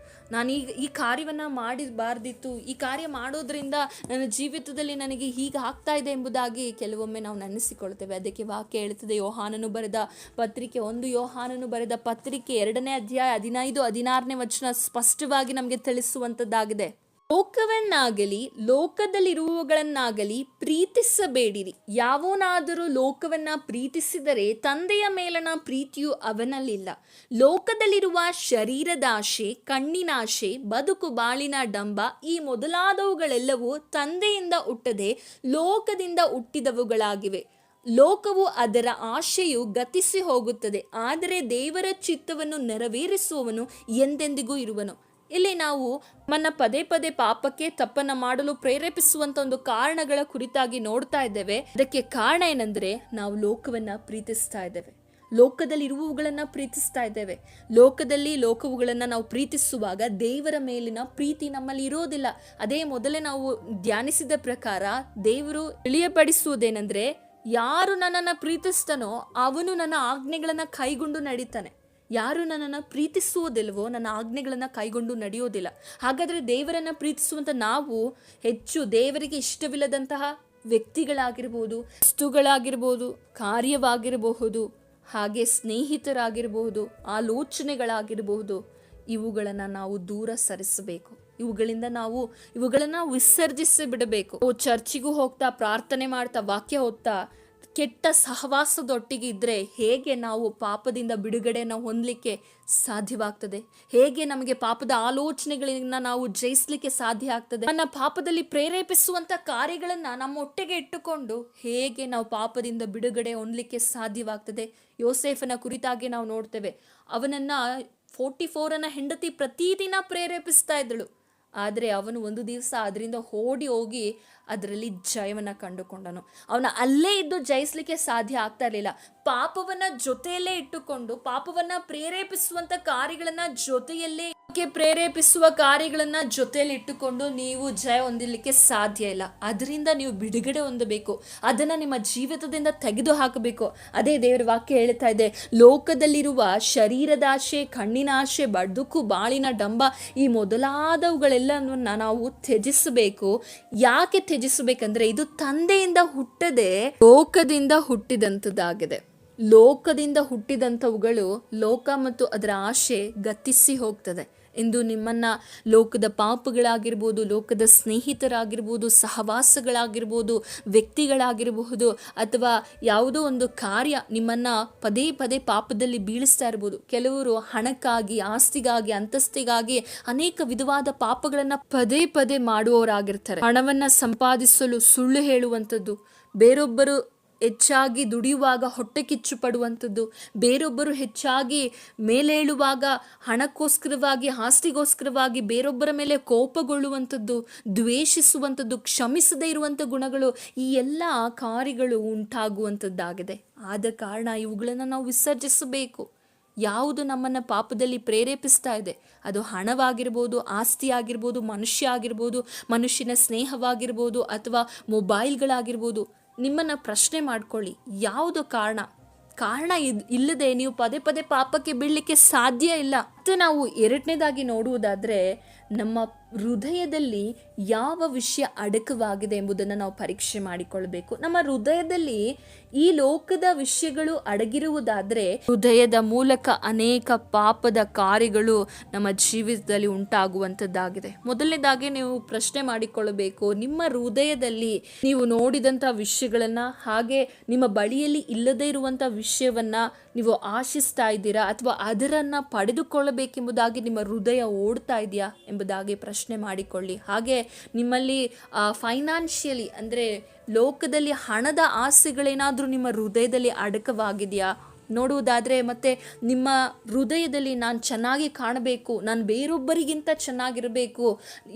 ನಾನು ಈ ಕಾರ್ಯವನ್ನು ಮಾಡಬಾರ್ದಿತ್ತು, ಈ ಕಾರ್ಯ ಮಾಡೋದ್ರಿಂದ ನನ್ನ ಜೀವಿತದಲ್ಲಿ ನನಗೆ ಹೀಗೆ ಆಗ್ತಾ ಇದೆ ಎಂಬುದಾಗಿ ಕೆಲವೊಮ್ಮೆ ನಾವು ನೆನೆಸಿಕೊಳ್ತೇವೆ. ಅದಕ್ಕೆ ವಾಕ್ಯ ಹೇಳ್ತದೆ, ಯೋಹಾನನು ಬರೆದ ಪತ್ರಿಕೆ 1 ಯೋಹಾನನು ಬರೆದ ಪತ್ರಿಕೆ 2ನೇ ಅಧ್ಯಾಯ 15-16ನೇ ವಚನ ಸ್ಪಷ್ಟವಾಗಿ ನಮಗೆ ತಿಳಿಸುವಂಥದ್ದಾಗಿದೆ. ಲೋಕವನ್ನಾಗಲಿ ಲೋಕದಲ್ಲಿರುವವುಗಳನ್ನಾಗಲಿ ಪ್ರೀತಿಸಬೇಡಿರಿ. ಯಾವನಾದರೂ ಲೋಕವನ್ನ ಪ್ರೀತಿಸಿದರೆ ತಂದೆಯ ಮೇಲನ ಪ್ರೀತಿಯು ಅವನಲ್ಲಿಲ್ಲ. ಲೋಕದಲ್ಲಿರುವ ಶರೀರದಾಶೆ, ಕಣ್ಣಿನಾಶೆ, ಬದುಕು ಬಾಳಿನ ಡಂಬ ಈ ಮೊದಲಾದವುಗಳೆಲ್ಲವೂ ತಂದೆಯಿಂದ ಹುಟ್ಟದೆ ಲೋಕದಿಂದ ಹುಟ್ಟಿದವುಗಳಾಗಿವೆ. ಲೋಕವು ಅದರ ಆಶೆಯು ಗತಿಸಿ ಹೋಗುತ್ತದೆ, ಆದರೆ ದೇವರ ಚಿತ್ತವನ್ನು ನೆರವೇರಿಸುವವನು ಎಂದೆಂದಿಗೂ ಇರುವನು. ಇಲ್ಲಿ ನಾವು ಪದೇ ಪದೇ ಪಾಪಕ್ಕೆ, ತಪ್ಪನ್ನ ಮಾಡಲು ಪ್ರೇರೇಪಿಸುವಂತ ಒಂದು ಕಾರಣಗಳ ಕುರಿತಾಗಿ ನೋಡ್ತಾ ಇದ್ದೇವೆ. ಅದಕ್ಕೆ ಕಾರಣ ಏನಂದ್ರೆ, ನಾವು ಲೋಕವನ್ನ ಪ್ರೀತಿಸ್ತಾ ಇದ್ದೇವೆ, ಲೋಕದಲ್ಲಿ ಇರುವವುಗಳನ್ನ ಪ್ರೀತಿಸ್ತಾ ಇದ್ದೇವೆ. ಲೋಕವುಗಳನ್ನ ನಾವು ಪ್ರೀತಿಸುವಾಗ ದೇವರ ಮೇಲಿನ ಪ್ರೀತಿ ನಮ್ಮಲ್ಲಿ ಇರೋದಿಲ್ಲ. ಅದೇ ಮೊದಲೇ ನಾವು ಧ್ಯಾನಿಸಿದ ಪ್ರಕಾರ ದೇವರು ತಿಳಿಯಪಡಿಸುವುದೇನೆಂದ್ರೆ, ಯಾರು ನನ್ನನ್ನು ಪ್ರೀತಿಸ್ತಾನೋ ಅವನು ನನ್ನ ಆಜ್ಞೆಗಳನ್ನ ಕೈಗೊಂಡು ನಡೀತಾನೆ. ಯಾರು ನನ್ನನ್ನು ಪ್ರೀತಿಸುವುದಿಲ್ವೋ ನನ್ನ ಆಜ್ಞೆಗಳನ್ನು ಕೈಗೊಂಡು ನಡೆಯೋದಿಲ್ಲ. ಹಾಗಾದರೆ ದೇವರನ್ನು ಪ್ರೀತಿಸುವಂಥ ನಾವು ಹೆಚ್ಚು ದೇವರಿಗೆ ಇಷ್ಟವಿಲ್ಲದಂತಹ ವ್ಯಕ್ತಿಗಳಾಗಿರ್ಬೋದು, ವಸ್ತುಗಳಾಗಿರ್ಬೋದು, ಕಾರ್ಯವಾಗಿರಬಹುದು, ಹಾಗೆ ಸ್ನೇಹಿತರಾಗಿರಬಹುದು, ಆಲೋಚನೆಗಳಾಗಿರಬಹುದು, ಇವುಗಳನ್ನು ನಾವು ದೂರ ಸರಿಸಬೇಕು. ಇವುಗಳನ್ನು ವಿಸರ್ಜಿಸಿ ಬಿಡಬೇಕು. ಚರ್ಚಿಗೂ ಹೋಗ್ತಾ, ಪ್ರಾರ್ಥನೆ ಮಾಡ್ತಾ, ವಾಕ್ಯ ಓದ್ತಾ ಕೆಟ್ಟ ಸಹವಾಸದೊಟ್ಟಿಗೆ ಇದ್ದರೆ ಹೇಗೆ ನಾವು ಪಾಪದಿಂದ ಬಿಡುಗಡೆಯನ್ನು ಹೊಂದಲಿಕ್ಕೆ ಸಾಧ್ಯವಾಗ್ತದೆ? ಹೇಗೆ ನಮಗೆ ಪಾಪದ ಆಲೋಚನೆಗಳನ್ನ ನಾವು ಜಯಿಸಲಿಕ್ಕೆ ಸಾಧ್ಯ ಆಗ್ತದೆ? ನನ್ನ ಪಾಪದಲ್ಲಿ ಪ್ರೇರೇಪಿಸುವಂಥ ಕಾರ್ಯಗಳನ್ನು ನಮ್ಮ ಒಟ್ಟಿಗೆ ಇಟ್ಟುಕೊಂಡು ಹೇಗೆ ನಾವು ಪಾಪದಿಂದ ಬಿಡುಗಡೆ ಹೊಂದಲಿಕ್ಕೆ ಸಾಧ್ಯವಾಗ್ತದೆ? ಯೋಸೇಫನ ಕುರಿತಾಗಿ ನಾವು ನೋಡ್ತೇವೆ. ಅವನನ್ನ 44 ಹೆಂಡತಿ ಪ್ರತಿದಿನ ಪ್ರೇರೇಪಿಸ್ತಾ ಇದ್ದಳು. ಆದರೆ ಅವನು ಒಂದು ದಿವಸ ಅದರಿಂದ ಓಡಿ ಹೋಗಿ ಅದರಲ್ಲಿ ಜಯವನ್ನು ಕಂಡುಕೊಂಡನು. ಅವನ ಅಲ್ಲೇ ಇದ್ದು ಜಯಿಸಲಿಕ್ಕೆ ಸಾಧ್ಯ ಆಗ್ತಾ ಇರಲಿಲ್ಲ. ಪಾಪವನ್ನ ಜೊತೆಯಲ್ಲೇ ಇಟ್ಟುಕೊಂಡು, ಪಾಪವನ್ನ ಪ್ರೇರೇಪಿಸುವಂತ ಕಾರ್ಯಗಳನ್ನ ಜೊತೆಯಲ್ಲಿ ಇಟ್ಟುಕೊಂಡು ನೀವು ಜಯ ಹೊಂದಲಿಕ್ಕೆ ಸಾಧ್ಯ ಇಲ್ಲ. ಅದರಿಂದ ನೀವು ಬಿಡುಗಡೆ ಹೊಂದಬೇಕು, ಅದನ್ನ ನಿಮ್ಮ ಜೀವಿತದಿಂದ ತೆಗೆದು ಹಾಕಬೇಕು. ಅದೇ ದೇವರ ವಾಕ್ಯ ಹೇಳ್ತಾ ಇದೆ, ಲೋಕದಲ್ಲಿರುವ ಶರೀರದ ಆಶೆ, ಕಣ್ಣಿನ ಆಶೆ, ಬದುಕು ಬಾಳಿನ ಡಂಬ ಈ ಮೊದಲಾದವುಗಳೆಲ್ಲವನ್ನ ನಾವು ತ್ಯಜಿಸಬೇಕು. ಯಾಕೆ ತ್ಯಜಿಸಬೇಕಂದ್ರೆ ಇದು ತಂದೆಯಿಂದ ಹುಟ್ಟದೆ ಲೋಕದಿಂದ ಹುಟ್ಟಿದಂಥದ್ದಾಗಿದೆ. ಲೋಕದಿಂದ ಹುಟ್ಟಿದಂಥವುಗಳು ಲೋಕ ಮತ್ತು ಅದರ ಆಶೆ ಗತಿಸಿ ಹೋಗ್ತದೆ. ಇಂದು ನಿಮ್ಮನ್ನ ಲೋಕದ ಪಾಪಗಳಾಗಿರ್ಬೋದು, ಲೋಕದ ಸ್ನೇಹಿತರಾಗಿರ್ಬೋದು, ಸಹವಾಸಗಳಾಗಿರ್ಬೋದು, ವ್ಯಕ್ತಿಗಳಾಗಿರಬಹುದು, ಅಥವಾ ಯಾವುದೋ ಒಂದು ಕಾರ್ಯ ನಿಮ್ಮನ್ನ ಪದೇ ಪದೇ ಪಾಪದಲ್ಲಿ ಬೀಳಿಸ್ತಾ ಇರ್ಬೋದು. ಕೆಲವರು ಹಣಕ್ಕಾಗಿ, ಆಸ್ತಿಗಾಗಿ, ಅಂತಸ್ತಿಗಾಗಿ ಅನೇಕ ವಿಧವಾದ ಪಾಪಗಳನ್ನ ಪದೇ ಪದೇ ಮಾಡುವವರಾಗಿರ್ತಾರೆ. ಹಣವನ್ನ ಸಂಪಾದಿಸಲು ಸುಳ್ಳು ಹೇಳುವಂಥದ್ದು, ಬೇರೊಬ್ಬರು ಹೆಚ್ಚಾಗಿ ದುಡಿಯುವಾಗ ಹೊಟ್ಟೆ ಕಿಚ್ಚು ಪಡುವಂಥದ್ದು, ಬೇರೊಬ್ಬರು ಹೆಚ್ಚಾಗಿ ಮೇಲೇಳುವಾಗ ಹಣಕ್ಕೋಸ್ಕರವಾಗಿ, ಆಸ್ತಿಗೋಸ್ಕರವಾಗಿ ಬೇರೊಬ್ಬರ ಮೇಲೆ ಕೋಪಗೊಳ್ಳುವಂಥದ್ದು, ದ್ವೇಷಿಸುವಂಥದ್ದು, ಕ್ಷಮಿಸದೇ ಇರುವಂಥ ಗುಣಗಳು, ಈ ಎಲ್ಲ ಕಾರ್ಯಗಳು ಉಂಟಾಗುವಂಥದ್ದಾಗಿದೆ. ಆದ ಕಾರಣ ಇವುಗಳನ್ನು ನಾವು ವಿಸರ್ಜಿಸಬೇಕು. ಯಾವುದು ನಮ್ಮನ್ನು ಪಾಪದಲ್ಲಿ ಪ್ರೇರೇಪಿಸ್ತಾ ಇದೆ, ಅದು ಹಣವಾಗಿರ್ಬೋದು, ಆಸ್ತಿ ಆಗಿರ್ಬೋದು, ಮನುಷ್ಯ ಆಗಿರ್ಬೋದು, ಮನುಷ್ಯನ ಸ್ನೇಹವಾಗಿರ್ಬೋದು, ಅಥವಾ ಮೊಬೈಲ್ಗಳಾಗಿರ್ಬೋದು. ನಿಮ್ಮನ್ನು ಪ್ರಶ್ನೆ ಮಾಡ್ಕೊಳ್ಳಿ, ಯಾವುದು ಕಾರಣ ಇಲ್ಲದೆ ನೀವು ಪದೇ ಪದೇ ಪಾಪಕ್ಕೆ ಬೀಳಲಿಕ್ಕೆ ಸಾಧ್ಯ ಇಲ್ಲ. ಮತ್ತೆ ನಾವು ಎರಡನೇದಾಗಿ ನೋಡುವುದಾದರೆ, ನಮ್ಮ ಹೃದಯದಲ್ಲಿ ಯಾವ ವಿಷಯ ಅಡಕವಾಗಿದೆ ಎಂಬುದನ್ನು ನಾವು ಪರೀಕ್ಷೆ ಮಾಡಿಕೊಳ್ಬೇಕು. ನಮ್ಮ ಹೃದಯದಲ್ಲಿ ಈ ಲೋಕದ ವಿಷಯಗಳು ಅಡಗಿರುವುದಾದರೆ ಹೃದಯದ ಮೂಲಕ ಅನೇಕ ಪಾಪದ ಕಾರ್ಯಗಳು ನಮ್ಮ ಜೀವಿತದಲ್ಲಿ ಉಂಟಾಗುವಂಥದ್ದಾಗಿದೆ. ಮೊದಲನೇದಾಗಿ ನೀವು ಪ್ರಶ್ನೆ ಮಾಡಿಕೊಳ್ಳಬೇಕು, ನಿಮ್ಮ ಹೃದಯದಲ್ಲಿ ನೀವು ನೋಡಿದಂಥ ವಿಷಯಗಳನ್ನು, ಹಾಗೆ ನಿಮ್ಮ ಬಳಿಯಲ್ಲಿ ಇಲ್ಲದೇ ಇರುವಂಥ ವಿಷಯವನ್ನ ನೀವು ಆಶಿಸ್ತಾ ಇದ್ದೀರಾ, ಅಥವಾ ಅದರನ್ನು ಪಡೆದುಕೊಳ್ಳಬೇಕೆಂಬುದಾಗಿ ನಿಮ್ಮ ಹೃದಯ ಓಡ್ತಾ ಇದೆಯಾ ಎಂಬುದಾಗಿ ಪ್ರಶ್ನೆ ಮಾಡಿಕೊಳ್ಳಿ. ಹಾಗೆ ನಿಮ್ಮಲ್ಲಿ ಫೈನಾನ್ಷಿಯಲಿ ಅಂದರೆ ಲೋಕದಲ್ಲಿ ಹಣದ ಆಸೆಗಳೇನಾದರೂ ನಿಮ್ಮ ಹೃದಯದಲ್ಲಿ ಅಡಕವಾಗಿದೆಯಾ ನೋಡುವುದಾದರೆ, ಮತ್ತೆ ನಿಮ್ಮ ಹೃದಯದಲ್ಲಿ ನಾನು ಚೆನ್ನಾಗಿ ಕಾಣಬೇಕು, ನಾನು ಬೇರೊಬ್ಬರಿಗಿಂತ ಚೆನ್ನಾಗಿರಬೇಕು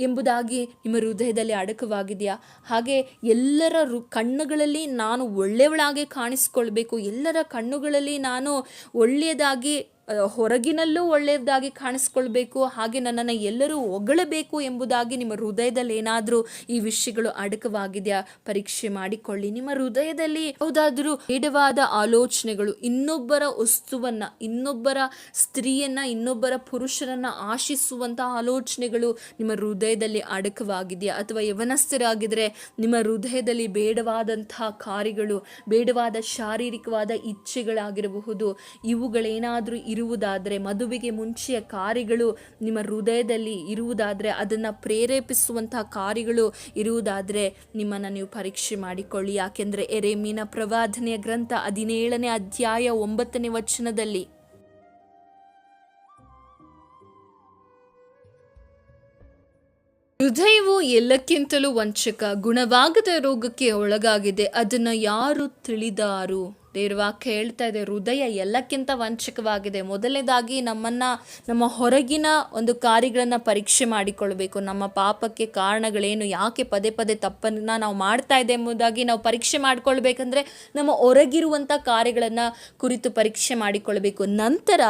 ಎಂಬುದಾಗಿ ನಿಮ್ಮ ಹೃದಯದಲ್ಲಿ ಅಡಕವಾಗಿದೆಯಾ? ಹಾಗೆ ಎಲ್ಲರ ಕಣ್ಣುಗಳಲ್ಲಿ ನಾನು ಒಳ್ಳೆಯವಳಾಗಿ ಕಾಣಿಸಿಕೊಳ್ಬೇಕು, ಎಲ್ಲರ ಕಣ್ಣುಗಳಲ್ಲಿ ನಾನು ಒಳ್ಳೆಯದಾಗಿ, ಹೊರಗಿನಲ್ಲೂ ಒಳ್ಳೆಯದಾಗಿ ಕಾಣಿಸ್ಕೊಳ್ಬೇಕು, ಹಾಗೆ ನನ್ನನ್ನು ಎಲ್ಲರೂ ಹೊಗಳಬೇಕು ಎಂಬುದಾಗಿ ನಿಮ್ಮ ಹೃದಯದಲ್ಲಿ ಏನಾದರೂ ಈ ವಿಷಯಗಳು ಅಡಕವಾಗಿದೆಯಾ ಪರೀಕ್ಷೆ ಮಾಡಿಕೊಳ್ಳಿ. ನಿಮ್ಮ ಹೃದಯದಲ್ಲಿ ಯಾವುದಾದರೂ ಬೇಡವಾದ ಆಲೋಚನೆಗಳು, ಇನ್ನೊಬ್ಬರ ವಸ್ತುವನ್ನ, ಇನ್ನೊಬ್ಬರ ಸ್ತ್ರೀಯನ್ನ, ಇನ್ನೊಬ್ಬರ ಪುರುಷರನ್ನ ಆಶಿಸುವಂಥ ಆಲೋಚನೆಗಳು ನಿಮ್ಮ ಹೃದಯದಲ್ಲಿ ಅಡಕವಾಗಿದೆಯಾ? ಅಥವಾ ಯವನಸ್ಥರಾಗಿದ್ದರೆ ನಿಮ್ಮ ಹೃದಯದಲ್ಲಿ ಬೇಡವಾದಂತಹ ಕಾರ್ಯಗಳು, ಬೇಡವಾದ ಶಾರೀರಿಕವಾದ ಇಚ್ಛೆಗಳಾಗಿರಬಹುದು, ಇವುಗಳೇನಾದರೂ ಇರುವುದಾದರೆ, ಮದುವೆಗೆ ಮುಂಚೆಯ ಕಾರ್ಯಗಳು ನಿಮ್ಮ ಹೃದಯದಲ್ಲಿ ಇರುವುದಾದರೆ, ಅದನ್ನು ಪ್ರೇರೇಪಿಸುವಂತಹ ಕಾರ್ಯಗಳು ಇರುವುದಾದರೆ ನಿಮ್ಮನ್ನು ನೀವು ಪರೀಕ್ಷೆ ಮಾಡಿಕೊಳ್ಳಿ. ಯಾಕೆಂದರೆ ಯೆರೆಮೀಯನ ಪ್ರವಾದನೆಯ ಗ್ರಂಥ 17ನೇ ಅಧ್ಯಾಯ 9ನೇ ವಚನದಲ್ಲಿ ಹೃದಯವು ಎಲ್ಲಕ್ಕಿಂತಲೂ ವಂಚಕ, ಗುಣವಾಗದ ರೋಗಕ್ಕೆ ಒಳಗಾಗಿದೆ, ಅದನ್ನು ಯಾರು ತಿಳಿದಾರು. ದೇವ್ರ ವಾಕ್ಯ ಹೇಳ್ತಾ ಇದೆ, ಹೃದಯ ಎಲ್ಲಕ್ಕಿಂತ ವಂಚಕವಾಗಿದೆ. ಮೊದಲನೇದಾಗಿ ನಮ್ಮ ಹೊರಗಿನ ಒಂದು ಕಾರ್ಯಗಳನ್ನು ಪರೀಕ್ಷೆ ಮಾಡಿಕೊಳ್ಬೇಕು. ನಮ್ಮ ಪಾಪಕ್ಕೆ ಕಾರಣಗಳೇನು, ಯಾಕೆ ಪದೇ ಪದೇ ತಪ್ಪನ್ನು ನಾವು ಮಾಡ್ತಾ ಇದೆ ಎಂಬುದಾಗಿ ನಾವು ಪರೀಕ್ಷೆ ಮಾಡಿಕೊಳ್ಬೇಕಂದ್ರೆ ನಮ್ಮ ಹೊರಗಿರುವಂಥ ಕಾರ್ಯಗಳನ್ನು ಕುರಿತು ಪರೀಕ್ಷೆ ಮಾಡಿಕೊಳ್ಬೇಕು. ನಂತರ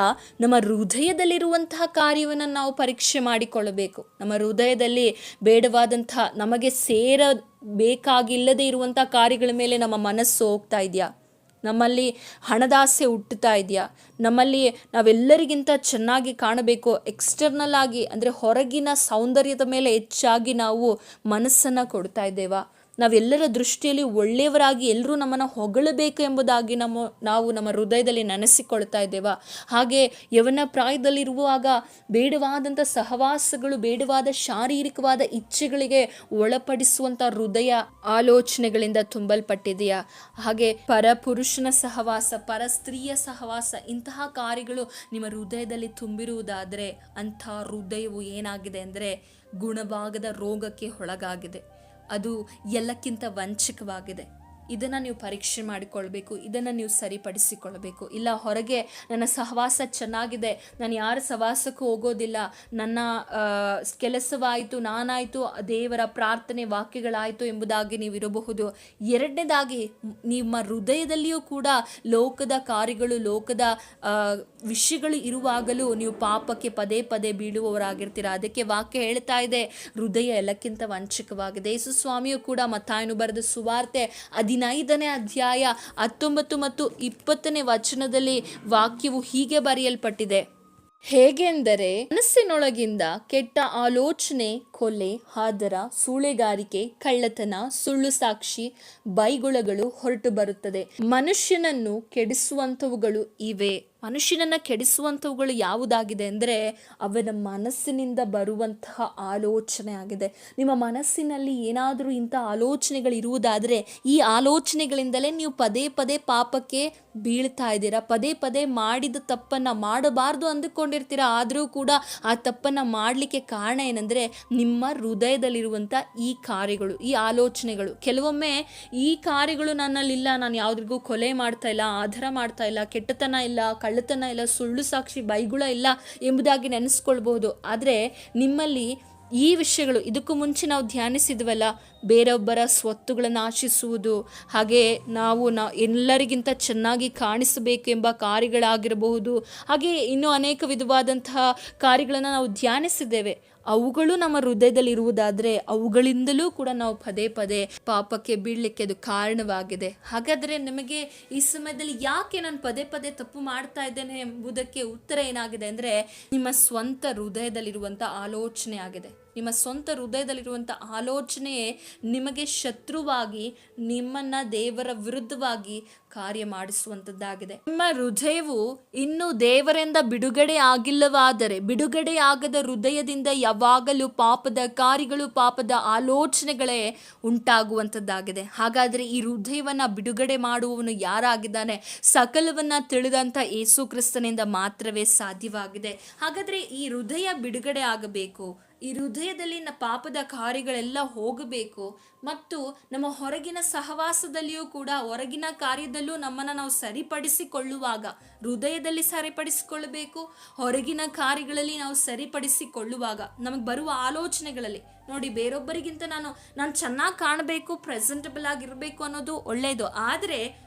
ನಮ್ಮ ಹೃದಯದಲ್ಲಿರುವಂತಹ ಕಾರ್ಯವನ್ನು ನಾವು ಪರೀಕ್ಷೆ ಮಾಡಿಕೊಳ್ಳಬೇಕು. ನಮ್ಮ ಹೃದಯದಲ್ಲಿ ಬೇಡವಾದಂತಹ, ನಮಗೆ ಬೇಕಾಗಿಲ್ಲದೆ ಇರುವಂಥ ಕಾರ್ಯಗಳ ಮೇಲೆ ನಮ್ಮ ಮನಸ್ಸು ಹೋಗ್ತಾ ಇದೆಯಾ? ನಮ್ಮಲ್ಲಿ ಹಣದಾಸೆ ಹುಟ್ಟುತ್ತಾ ಇದೆಯಾ? ನಮ್ಮಲ್ಲಿ ನಾವೆಲ್ಲರಿಗಿಂತ ಚೆನ್ನಾಗಿ ಕಾಣಬೇಕು, ಎಕ್ಸ್ಟರ್ನಲ್ ಆಗಿ ಅಂದರೆ ಹೊರಗಿನ ಸೌಂದರ್ಯದ ಮೇಲೆ ಹೆಚ್ಚಾಗಿ ನಾವು ಮನಸ್ಸನ್ನು ಕೊಡ್ತಾ ಇದ್ದೇವಾ? ನಾವೆಲ್ಲರ ದೃಷ್ಟಿಯಲ್ಲಿ ಒಳ್ಳೆಯವರಾಗಿ ಎಲ್ಲರೂ ನಮ್ಮನ್ನು ಹೊಗಳಬೇಕು ಎಂಬುದಾಗಿ ನಾವು ನಮ್ಮ ಹೃದಯದಲ್ಲಿ ನೆನೆಸಿಕೊಳ್ತಾ ಇದ್ದೇವಾ? ಹಾಗೆ ಯವನ ಪ್ರಾಯದಲ್ಲಿರುವಾಗ ಬೇಡವಾದಂಥ ಸಹವಾಸಗಳು, ಬೇಡವಾದ ಶಾರೀರಿಕವಾದ ಇಚ್ಛೆಗಳಿಗೆ ಒಳಪಡಿಸುವಂಥ ಹೃದಯ ಆಲೋಚನೆಗಳಿಂದ ತುಂಬಲ್ಪಟ್ಟಿದೆಯಾ? ಹಾಗೆ ಪರಪುರುಷನ ಸಹವಾಸ, ಪರ ಸ್ತ್ರೀಯ ಸಹವಾಸ, ಇಂತಹ ಕಾರ್ಯಗಳು ನಿಮ್ಮ ಹೃದಯದಲ್ಲಿ ತುಂಬಿರುವುದಾದರೆ ಅಂಥ ಹೃದಯವು ಏನಾಗಿದೆ ಅಂದರೆ ಗುಣಭಾಗದ ರೋಗಕ್ಕೆ ಒಳಗಾಗಿದೆ. ಅದು ಎಲ್ಲಕ್ಕಿಂತ ವಂಚಕವಾಗಿದೆ. ಇದನ್ನು ನೀವು ಪರೀಕ್ಷೆ ಮಾಡಿಕೊಳ್ಬೇಕು, ಇದನ್ನು ನೀವು ಸರಿಪಡಿಸಿಕೊಳ್ಬೇಕು. ಇಲ್ಲ, ಹೊರಗೆ ನನ್ನ ಸಹವಾಸ ಚೆನ್ನಾಗಿದೆ, ನಾನು ಯಾರ ಸಹವಾಸಕ್ಕೂ ಹೋಗೋದಿಲ್ಲ, ನನ್ನ ಕೆಲಸವಾಯಿತು, ನಾನಾಯಿತು, ದೇವರ ಪ್ರಾರ್ಥನೆ ವಾಕ್ಯಗಳಾಯಿತು ಎಂಬುದಾಗಿ ನೀವು ಇರಬಹುದು. ಎರಡನೇದಾಗಿ ನಿಮ್ಮ ಹೃದಯದಲ್ಲಿಯೂ ಕೂಡ ಲೋಕದ ಕಾರ್ಯಗಳು, ಲೋಕದ ವಿಷಯಗಳು ಇರುವಾಗಲೂ ನೀವು ಪಾಪಕ್ಕೆ ಪದೇ ಪದೇ ಬೀಳುವವರಾಗಿರ್ತೀರ. ಅದಕ್ಕೆ ವಾಕ್ಯ ಹೇಳ್ತಾ ಇದೆ, ಹೃದಯ ಎಲ್ಲಕ್ಕಿಂತ ವಂಚಕವಾಗಿದೆ. ಯೇಸು ಸ್ವಾಮಿಯು ಕೂಡ ಮತ್ತಾಯನು ಬರೆದ ಸುವಾರ್ತೆ 15ನೇ ಅಧ್ಯಾಯ 19 ಮತ್ತು 20ನೇ ವಚನದಲ್ಲಿ ವಾಕ್ಯವು ಹೀಗೆ ಬರೆಯಲ್ಪಟ್ಟಿದೆ. ಹೇಗೆಂದರೆ, ಮನಸ್ಸಿನೊಳಗಿಂದ ಕೆಟ್ಟ ಆಲೋಚನೆ, ಕೊಲೆ, ಹಾದರ, ಸೂಳೆಗಾರಿಕೆ, ಕಳ್ಳತನ, ಸುಳ್ಳು ಸಾಕ್ಷಿ, ಬೈಗುಳಗಳು ಹೊರಟು ಬರುತ್ತದೆ. ಮನುಷ್ಯನನ್ನು ಕೆಡಿಸುವಂಥವುಗಳು ಇವೆ. ಮನುಷ್ಯನನ್ನ ಕೆಡಿಸುವಂಥವುಗಳು ಯಾವುದಾಗಿದೆ ಅಂದರೆ ಅವನ ಮನಸ್ಸಿನಿಂದ ಬರುವಂತಹ ಆಲೋಚನೆ ಆಗಿದೆ. ನಿಮ್ಮ ಮನಸ್ಸಿನಲ್ಲಿ ಏನಾದರೂ ಇಂಥ ಆಲೋಚನೆಗಳು ಇರುವುದಾದರೆ ಈ ಆಲೋಚನೆಗಳಿಂದಲೇ ನೀವು ಪದೇ ಪದೇ ಪಾಪಕ್ಕೆ ಬೀಳ್ತಾ ಇದ್ದೀರಾ. ಪದೇ ಪದೇ ಮಾಡಿದ ತಪ್ಪನ್ನು ಮಾಡಬಾರ್ದು ಅಂದುಕೊಂಡಿರ್ತೀರ, ಆದರೂ ಕೂಡ ಆ ತಪ್ಪನ್ನು ಮಾಡಲಿಕ್ಕೆ ಕಾರಣ ಏನಂದರೆ ನಿಮ್ಮ ಹೃದಯದಲ್ಲಿರುವಂಥ ಈ ಕಾರ್ಯಗಳು, ಈ ಆಲೋಚನೆಗಳು. ಕೆಲವೊಮ್ಮೆ ಈ ಕಾರ್ಯಗಳು ನನ್ನಲ್ಲಿಲ್ಲ, ನಾನು ಯಾವುದ್ರಿಗೂ ಕೊಲೆ ಮಾಡ್ತಾ ಇಲ್ಲ, ಆಧಾರ ಮಾಡ್ತಾ ಇಲ್ಲ, ಕೆಟ್ಟತನ ಇಲ್ಲ, ಕಳ್ಳತನ ಇಲ್ಲ, ಸುಳ್ಳು ಸಾಕ್ಷಿ, ಬೈಗುಳ ಇಲ್ಲ ಎಂಬುದಾಗಿ ನೆನೆಸ್ಕೊಳ್ಬಹುದು. ಆದರೆ ನಿಮ್ಮಲ್ಲಿ ಈ ವಿಷಯಗಳು, ಇದಕ್ಕೂ ಮುಂಚೆ ನಾವು ಧ್ಯಾನಿಸಿದ್ವಲ್ಲ, ಬೇರೊಬ್ಬರ ಸ್ವತ್ತುಗಳನ್ನು ಆಶಿಸುವುದು, ಹಾಗೆ ನಾವು ಎಲ್ಲರಿಗಿಂತ ಚೆನ್ನಾಗಿ ಕಾಣಿಸಬೇಕೆಂಬ ಕಾರ್ಯಗಳಾಗಿರಬಹುದು, ಹಾಗೆ ಇನ್ನೂ ಅನೇಕ ವಿಧವಾದಂತಹ ಕಾರ್ಯಗಳನ್ನು ನಾವು ಧ್ಯಾನಿಸಿದ್ದೇವೆ. ಅವುಗಳು ನಮ್ಮ ಹೃದಯದಲ್ಲಿ ಇರುವುದಾದರೆ ಅವುಗಳಿಂದಲೂ ಕೂಡ ನಾವು ಪದೇ ಪದೇ ಪಾಪಕ್ಕೆ ಬೀಳಲಿಕ್ಕೆ ಅದು ಕಾರಣವಾಗಿದೆ. ಹಾಗಾದರೆ ನಿಮಗೆ ಈ ಸಮಯದಲ್ಲಿ ಯಾಕೆ ನಾನು ಪದೇ ಪದೇ ತಪ್ಪು ಮಾಡ್ತಾ ಇದ್ದೇನೆ ಎಂಬುದಕ್ಕೆ ಉತ್ತರ ಏನಾಗಿದೆ ಅಂದರೆ ನಿಮ್ಮ ಸ್ವಂತ ಹೃದಯದಲ್ಲಿರುವಂಥ ಆಲೋಚನೆ ಆಗಿದೆ. ನಿಮ್ಮ ಸ್ವಂತ ಹೃದಯದಲ್ಲಿರುವಂಥ ಆಲೋಚನೆಯೇ ನಿಮಗೆ ಶತ್ರುವಾಗಿ, ನಿಮ್ಮನ್ನು ದೇವರ ವಿರುದ್ಧವಾಗಿ ಕಾರ್ಯ ಮಾಡಿಸುವಂಥದ್ದಾಗಿದೆ. ನಿಮ್ಮ ಹೃದಯವು ಇನ್ನೂ ದೇವರಿಂದ ಬಿಡುಗಡೆ ಆಗಿಲ್ಲವಾದರೆ, ಬಿಡುಗಡೆಯಾಗದ ಹೃದಯದಿಂದ ಯಾವಾಗಲೂ ಪಾಪದ ಕಾರ್ಯಗಳು, ಪಾಪದ ಆಲೋಚನೆಗಳೇ ಉಂಟಾಗುವಂಥದ್ದಾಗಿದೆ. ಹಾಗಾದರೆ ಈ ಹೃದಯವನ್ನು ಬಿಡುಗಡೆ ಮಾಡುವವನು ಯಾರಾಗಿದ್ದಾನೆ? ಸಕಲವನ್ನ ತಿಳಿದಂಥ ಯೇಸು ಕ್ರಿಸ್ತನಿಂದ ಮಾತ್ರವೇ ಸಾಧ್ಯವಾಗಿದೆ. ಹಾಗಾದರೆ ಈ ಹೃದಯ ಬಿಡುಗಡೆ ಆಗಬೇಕು, ಈ ಹೃದಯದಲ್ಲಿ ಪಾಪದ ಕಾರ್ಯಗಳೆಲ್ಲ ಹೋಗಬೇಕು, ಮತ್ತು ನಮ್ಮ ಹೊರಗಿನ ಸಹವಾಸದಲ್ಲಿಯೂ ಕೂಡ, ಹೊರಗಿನ ಕಾರ್ಯದಲ್ಲೂ ನಮ್ಮನ್ನು ನಾವು ಸರಿಪಡಿಸಿಕೊಳ್ಳುವಾಗ ಹೃದಯದಲ್ಲಿ ಸರಿಪಡಿಸಿಕೊಳ್ಳಬೇಕು, ಹೊರಗಿನ ಕಾರ್ಯಗಳಲ್ಲಿ ನಾವು ಸರಿಪಡಿಸಿಕೊಳ್ಳುವಾಗ ನಮಗೆ ಬರುವ ಆಲೋಚನೆಗಳಲ್ಲಿ ನೋಡಿ, ಬೇರೊಬ್ಬರಿಗಿಂತ ನಾನು ಚೆನ್ನಾಗಿ ಕಾಣಬೇಕು, ಪ್ರೆಸೆಂಟಬಲ್ ಆಗಿರಬೇಕು ಅನ್ನೋದು ಒಳ್ಳೆಯದು. ಆದರೆ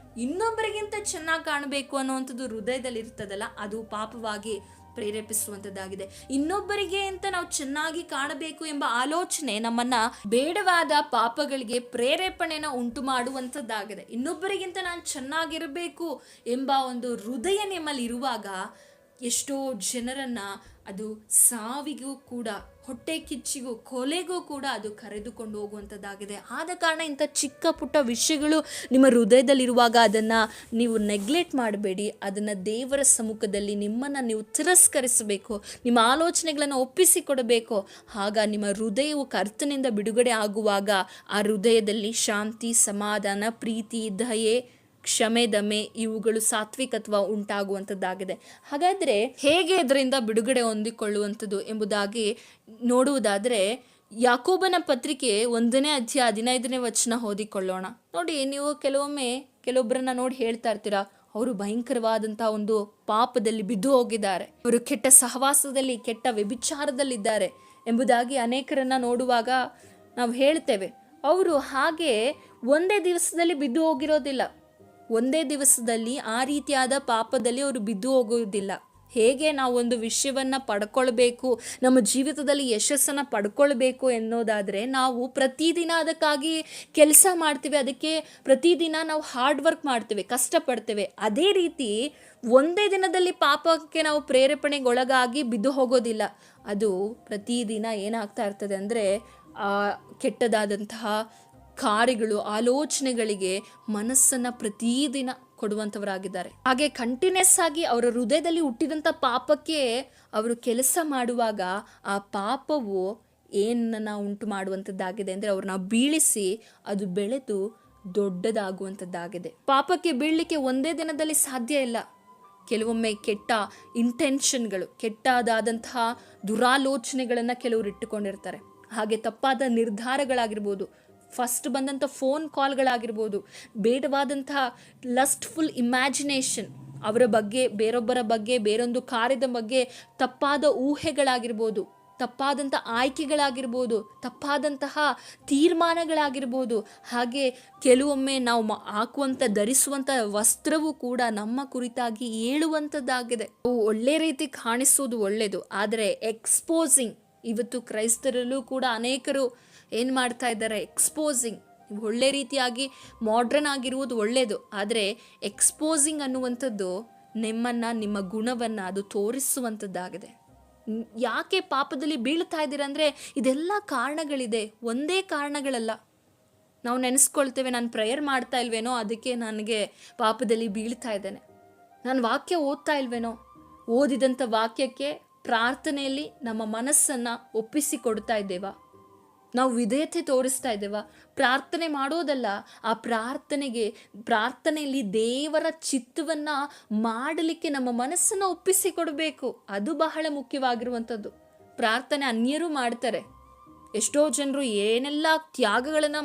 ಇನ್ನೊಬ್ಬರಿಗಿಂತ ಚೆನ್ನಾಗಿ ಕಾಣಬೇಕು ಅನ್ನುವಂಥದ್ದು ಹೃದಯದಲ್ಲಿ ಇರ್ತದಲ್ಲ, ಅದು ಪಾಪವಾಗಿ ಪ್ರೇರೇಪಿಸುವಂಥದ್ದಾಗಿದೆ. ಇನ್ನೊಬ್ಬರಿಗೆ ಅಂತ ನಾವು ಚೆನ್ನಾಗಿ ಕಾಣಬೇಕು ಎಂಬ ಆಲೋಚನೆ ನಮ್ಮನ್ನ ಬೇಡವಾದ ಪಾಪಗಳಿಗೆ ಪ್ರೇರೇಪಣೆನ ಉಂಟು ಮಾಡುವಂಥದ್ದಾಗಿದೆ. ಇನ್ನೊಬ್ಬರಿಗಿಂತ ನಾನು ಚೆನ್ನಾಗಿರಬೇಕು ಎಂಬ ಒಂದು ಹೃದಯ ನಿಮ್ಮಲ್ಲಿ ಇರುವಾಗ ಎಷ್ಟೋ ಜನರನ್ನ ಅದು ಸಾವಿಗೂ ಕೂಡ, ಹೊಟ್ಟೆ ಕಿಚ್ಚಿಗೂ, ಕೊಲೆಗೂ ಕೂಡ ಅದು ಕರೆದುಕೊಂಡು ಹೋಗುವಂಥದ್ದಾಗಿದೆ. ಆದ ಕಾರಣ ಇಂಥ ಚಿಕ್ಕ ಪುಟ್ಟ ವಿಷಯಗಳು ನಿಮ್ಮ ಹೃದಯದಲ್ಲಿರುವಾಗ ಅದನ್ನು ನೀವು ನೆಗ್ಲೆಕ್ಟ್ ಮಾಡಬೇಡಿ. ಅದನ್ನು ದೇವರ ಸಮ್ಮುಖದಲ್ಲಿ ನಿಮ್ಮನ್ನು ನೀವು ತಿರಸ್ಕರಿಸಬೇಕು, ನಿಮ್ಮ ಆಲೋಚನೆಗಳನ್ನು ಒಪ್ಪಿಸಿಕೊಡಬೇಕು. ಆಗ ನಿಮ್ಮ ಹೃದಯವು ಕರ್ತನಿಂದ ಬಿಡುಗಡೆ ಆಗುವಾಗ ಆ ಹೃದಯದಲ್ಲಿ ಶಾಂತಿ, ಸಮಾಧಾನ, ಪ್ರೀತಿ, ದಯೆ, ಕ್ಷಮೆ, ದಮೆ ಇವುಗಳು ಸಾತ್ವಿಕತ್ವ ಉಂಟಾಗುವಂಥದ್ದಾಗಿದೆ. ಹಾಗಾದರೆ ಹೇಗೆ ಇದರಿಂದ ಬಿಡುಗಡೆ ಹೊಂದಿಕೊಳ್ಳುವಂಥದ್ದು ಎಂಬುದಾಗಿ ನೋಡುವುದಾದರೆ, ಯಾಕೋಬನ ಪತ್ರಿಕೆ 1ನೇ ಅಧ್ಯಾಯ 15ನೇ ವಚನ ಓದಿಕೊಳ್ಳೋಣ. ನೋಡಿ, ನೀವು ಕೆಲವೊಬ್ಬರನ್ನ ನೋಡಿ ಹೇಳ್ತಾ ಇರ್ತೀರಾ, ಅವರು ಭಯಂಕರವಾದಂತಹ ಒಂದು ಪಾಪದಲ್ಲಿ ಬಿದ್ದು ಹೋಗಿದ್ದಾರೆ, ಅವರು ಕೆಟ್ಟ ಸಹವಾಸದಲ್ಲಿ, ಕೆಟ್ಟ ವ್ಯಭಿಚಾರದಲ್ಲಿದ್ದಾರೆ ಎಂಬುದಾಗಿ ಅನೇಕರನ್ನ ನೋಡುವಾಗ ನಾವು ಹೇಳ್ತೇವೆ. ಅವರು ಹಾಗೆ ಒಂದೇ ದಿವಸದಲ್ಲಿ ಬಿದ್ದು ಹೋಗಿರೋದಿಲ್ಲ. ಒಂದೇ ದಿವಸದಲ್ಲಿ ಆ ರೀತಿಯಾದ ಪಾಪದಲ್ಲಿ ಅವರು ಬಿದ್ದು ಹೋಗುವುದಿಲ್ಲ. ಹೇಗೆ ನಾವು ಒಂದು ವಿಷಯವನ್ನು ಪಡ್ಕೊಳ್ಬೇಕು, ನಮ್ಮ ಜೀವಿತದಲ್ಲಿ ಯಶಸ್ಸನ್ನು ಪಡ್ಕೊಳ್ಬೇಕು ಎನ್ನೋದಾದರೆ ನಾವು ಪ್ರತಿದಿನ ಅದಕ್ಕಾಗಿ ಕೆಲಸ ಮಾಡ್ತೀವಿ, ಅದಕ್ಕೆ ಪ್ರತಿದಿನ ನಾವು ಹಾರ್ಡ್ ವರ್ಕ್ ಮಾಡ್ತೇವೆ, ಕಷ್ಟಪಡ್ತೇವೆ. ಅದೇ ರೀತಿ ಒಂದೇ ದಿನದಲ್ಲಿ ಪಾಪಕ್ಕೆ ನಾವು ಪ್ರೇರೇಪಣೆಗೊಳಗಾಗಿ ಬಿದ್ದು ಹೋಗೋದಿಲ್ಲ. ಅದು ಪ್ರತಿದಿನ ಏನಾಗ್ತಾ ಇರ್ತದೆ ಅಂದರೆ ಕೆಟ್ಟದಾದಂತಹ ಕಾರ್ಯಗಳು, ಆಲೋಚನೆಗಳಿಗೆ ಮನಸ್ಸನ್ನು ಪ್ರತಿದಿನ ಕೊಡುವಂಥವರಾಗಿದ್ದಾರೆ. ಹಾಗೆ ಕಂಟಿನ್ಯೂಸ್ ಆಗಿ ಅವರ ಹೃದಯದಲ್ಲಿ ಹುಟ್ಟಿದಂಥ ಪಾಪಕ್ಕೆ ಅವರು ಕೆಲಸ ಮಾಡುವಾಗ ಆ ಪಾಪವು ಏನನ್ನ ಉಂಟು ಮಾಡುವಂಥದ್ದಾಗಿದೆ ಅಂದರೆ ಅವ್ರನ್ನ ಬೀಳಿಸಿ ಅದು ಬೆಳೆದು ದೊಡ್ಡದಾಗುವಂಥದ್ದಾಗಿದೆ. ಪಾಪಕ್ಕೆ ಬೀಳಲಿಕ್ಕೆ ಒಂದೇ ದಿನದಲ್ಲಿ ಸಾಧ್ಯ ಇಲ್ಲ. ಕೆಲವೊಮ್ಮೆ ಕೆಟ್ಟ ಇಂಟೆನ್ಷನ್ಗಳು, ಕೆಟ್ಟದಾದಂತಹ ದುರಾಲೋಚನೆಗಳನ್ನು ಕೆಲವರು ಇಟ್ಟುಕೊಂಡಿರ್ತಾರೆ. ಹಾಗೆ ತಪ್ಪಾದ ನಿರ್ಧಾರಗಳಾಗಿರ್ಬೋದು, ಫಸ್ಟ್ ಬಂದಂಥ ಫೋನ್ ಕಾಲ್ಗಳಾಗಿರ್ಬೋದು, ಬೇಡವಾದಂತಹ ಲಸ್ಟ್ಫುಲ್ ಇಮ್ಯಾಜಿನೇಷನ್, ಅವರ ಬಗ್ಗೆ, ಬೇರೊಬ್ಬರ ಬಗ್ಗೆ, ಬೇರೊಂದು ಕಾರ್ಯದ ಬಗ್ಗೆ ತಪ್ಪಾದ ಊಹೆಗಳಾಗಿರ್ಬೋದು, ತಪ್ಪಾದಂಥ ಆಯ್ಕೆಗಳಾಗಿರ್ಬೋದು, ತಪ್ಪಾದಂತಹ ತೀರ್ಮಾನಗಳಾಗಿರ್ಬೋದು. ಹಾಗೆ ಕೆಲವೊಮ್ಮೆ ನಾವು ಹಾಕುವಂಥ, ಧರಿಸುವಂಥ ವಸ್ತ್ರವೂ ಕೂಡ ನಮ್ಮ ಕುರಿತಾಗಿ ಹೇಳುವಂಥದ್ದಾಗಿದೆ. ಒಳ್ಳೆ ರೀತಿ ಕಾಣಿಸೋದು ಒಳ್ಳೆಯದು, ಆದರೆ ಎಕ್ಸ್ಪೋಸಿಂಗ್, ಇವತ್ತು ಕ್ರೈಸ್ತರಲ್ಲೂ ಕೂಡ ಅನೇಕರು ಏನು ಮಾಡ್ತಾ ಇದ್ದಾರೆ, ಎಕ್ಸ್ಪೋಸಿಂಗ್. ಒಳ್ಳೆ ರೀತಿಯಾಗಿ ಮಾಡ್ರನ್ ಆಗಿರುವುದು ಒಳ್ಳೆಯದು, ಆದರೆ ಎಕ್ಸ್ಪೋಸಿಂಗ್ ಅನ್ನುವಂಥದ್ದು ನಿಮ್ಮನ್ನು, ನಿಮ್ಮ ಗುಣವನ್ನು ಅದು ತೋರಿಸುವಂಥದ್ದಾಗಿದೆ. ಯಾಕೆ ಪಾಪದಲ್ಲಿ ಬೀಳ್ತಾ ಇದ್ದೀರಾ ಅಂದರೆ ಇದೆಲ್ಲ ಕಾರಣಗಳಿದೆ, ಒಂದೇ ಕಾರಣಗಳಲ್ಲ. ನಾವು ನೆನೆಸ್ಕೊಳ್ತೇವೆ, ನಾನು ಪ್ರೇಯರ್ ಮಾಡ್ತಾ ಇಲ್ವೇನೋ ಅದಕ್ಕೆ ನನಗೆ ಪಾಪದಲ್ಲಿ ಬೀಳ್ತಾ ಇದ್ದೇನೆ, ನಾನು ವಾಕ್ಯ ಓದ್ತಾ ಇಲ್ವೇನೋ, ಓದಿದಂಥ ವಾಕ್ಯಕ್ಕೆ, ಪ್ರಾರ್ಥನೆಯಲ್ಲಿ ನಮ್ಮ ಮನಸ್ಸನ್ನು ಒಪ್ಪಿಸಿಕೊಡ್ತಾ ಇದ್ದೇವಾ, ನಾವು ವಿಧೇಯತೆ ತೋರಿಸ್ತಾ ಇದ್ದೇವಾ? ಪ್ರಾರ್ಥನೆ ಮಾಡೋದಲ್ಲ, ಆ ಪ್ರಾರ್ಥನೆಯಲ್ಲಿ ದೇವರ ಚಿತ್ತವನ್ನು ಮಾಡಲಿಕ್ಕೆ ನಮ್ಮ ಮನಸ್ಸನ್ನು ಒಪ್ಪಿಸಿಕೊಡಬೇಕು. ಅದು ಬಹಳ ಮುಖ್ಯವಾಗಿರುವಂಥದ್ದು. ಪ್ರಾರ್ಥನೆ ಅನ್ಯರು ಮಾಡ್ತಾರೆ, ಎಷ್ಟೋ ಜನರು ಏನೆಲ್ಲ ತ್ಯಾಗಗಳನ್ನು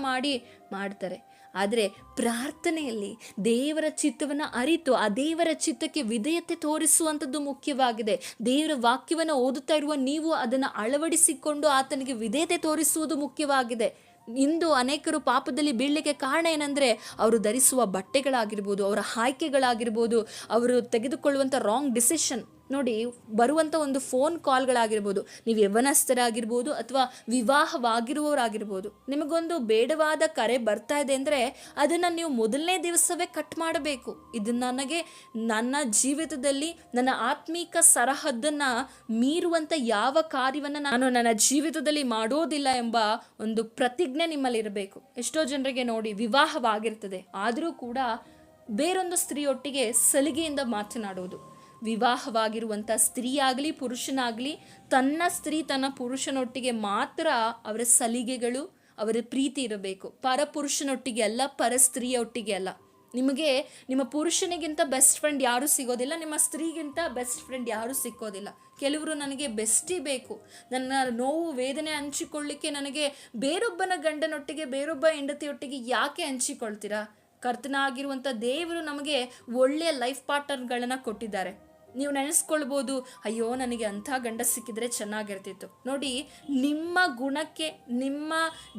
ಮಾಡ್ತಾರೆ, ಆದರೆ ಪ್ರಾರ್ಥನೆಯಲ್ಲಿ ದೇವರ ಚಿತ್ತವನ್ನು ಅರಿತು ಆ ದೇವರ ಚಿತ್ತಕ್ಕೆ ವಿಧೇಯತೆ ತೋರಿಸುವಂಥದ್ದು ಮುಖ್ಯವಾಗಿದೆ. ದೇವರ ವಾಕ್ಯವನ್ನು ಓದುತ್ತಾ ಇರುವ ನೀವು ಅದನ್ನು ಅಳವಡಿಸಿಕೊಂಡು ಆತನಿಗೆ ವಿಧೇಯತೆ ತೋರಿಸುವುದು ಮುಖ್ಯವಾಗಿದೆ. ಇಂದು ಅನೇಕರು ಪಾಪದಲ್ಲಿ ಬೀಳಲಿಕ್ಕೆ ಕಾರಣ ಏನಂದರೆ ಅವರು ಧರಿಸುವ ಬಟ್ಟೆಗಳಾಗಿರ್ಬೋದು, ಅವರ ಆಯ್ಕೆಗಳಾಗಿರ್ಬೋದು, ಅವರು ತೆಗೆದುಕೊಳ್ಳುವಂಥ ರಾಂಗ್ ಡಿಸಿಷನ್. ನೋಡಿ, ಬರುವಂಥ ಒಂದು ಫೋನ್ ಕಾಲ್ಗಳಾಗಿರ್ಬೋದು, ನೀವು ಯೌವನಸ್ಥರಾಗಿರ್ಬೋದು ಅಥವಾ ವಿವಾಹವಾಗಿರುವವರಾಗಿರ್ಬೋದು, ನಿಮಗೊಂದು ಬೇಡವಾದ ಕರೆ ಬರ್ತಾ ಇದೆ ಅಂದರೆ ಅದನ್ನು ನೀವು ಮೊದಲನೇ ದಿವಸವೇ ಕಟ್ ಮಾಡಬೇಕು. ಇದು ನನಗೆ ನನ್ನ ಜೀವಿತದಲ್ಲಿ ನನ್ನ ಆತ್ಮೀಕ ಸರಹದ್ದನ್ನು ಮೀರುವಂಥ ಯಾವ ಕಾರ್ಯವನ್ನು ನಾನು ನನ್ನ ಜೀವಿತದಲ್ಲಿ ಮಾಡೋದಿಲ್ಲ ಎಂಬ ಒಂದು ಪ್ರತಿಜ್ಞೆ ನಿಮ್ಮಲ್ಲಿರಬೇಕು. ಎಷ್ಟೋ ಜನರಿಗೆ ನೋಡಿ, ವಿವಾಹವಾಗಿರ್ತದೆ, ಆದರೂ ಕೂಡ ಬೇರೊಂದು ಸ್ತ್ರೀಯೊಟ್ಟಿಗೆ ಸಲಿಗೆಯಿಂದ ಮಾತನಾಡುವುದು. ವಿವಾಹವಾಗಿರುವಂಥ ಸ್ತ್ರೀಯಾಗಲಿ ಪುರುಷನಾಗಲಿ ತನ್ನ ಸ್ತ್ರೀ ತನ್ನ ಪುರುಷನೊಟ್ಟಿಗೆ ಮಾತ್ರ ಅವರ ಸಲಿಗೆಗಳು, ಅವರ ಪ್ರೀತಿ ಇರಬೇಕು. ಪರಪುರುಷನೊಟ್ಟಿಗೆ ಅಲ್ಲ, ಪರ ಸ್ತ್ರೀಯೊಟ್ಟಿಗೆ ಅಲ್ಲ. ನಿಮಗೆ ನಿಮ್ಮ ಪುರುಷನಿಗಿಂತ ಬೆಸ್ಟ್ ಫ್ರೆಂಡ್ ಯಾರೂ ಸಿಗೋದಿಲ್ಲ, ನಿಮ್ಮ ಸ್ತ್ರೀಗಿಂತ ಬೆಸ್ಟ್ ಫ್ರೆಂಡ್ ಯಾರೂ ಸಿಕ್ಕೋದಿಲ್ಲ. ಕೆಲವರು ನನಗೆ ಬೆಸ್ಟಿ ಬೇಕು, ನನ್ನ ನೋವು ವೇದನೆ ಹಂಚಿಕೊಳ್ಳಿಕ್ಕೆ ನನಗೆ ಬೇರೊಬ್ಬನ ಗಂಡನೊಟ್ಟಿಗೆ, ಬೇರೊಬ್ಬ ಹೆಂಡತಿಯೊಟ್ಟಿಗೆ ಯಾಕೆ ಹಂಚಿಕೊಳ್ತೀರಾ? ಕರ್ತನಾಗಿರುವಂಥ ದೇವರು ನಮಗೆ ಒಳ್ಳೆಯ ಲೈಫ್ ಪಾರ್ಟ್ನರ್ಗಳನ್ನು ಕೊಟ್ಟಿದ್ದಾರೆ. ನೀವು ನೆನೆಸ್ಕೊಳ್ಬೋದು, ಅಯ್ಯೋ ನನಗೆ ಅಂಥ ಗಂಡ ಸಿಕ್ಕಿದ್ರೆ ಚೆನ್ನಾಗಿರ್ತಿತ್ತು. ನೋಡಿ, ನಿಮ್ಮ ಗುಣಕ್ಕೆ, ನಿಮ್ಮ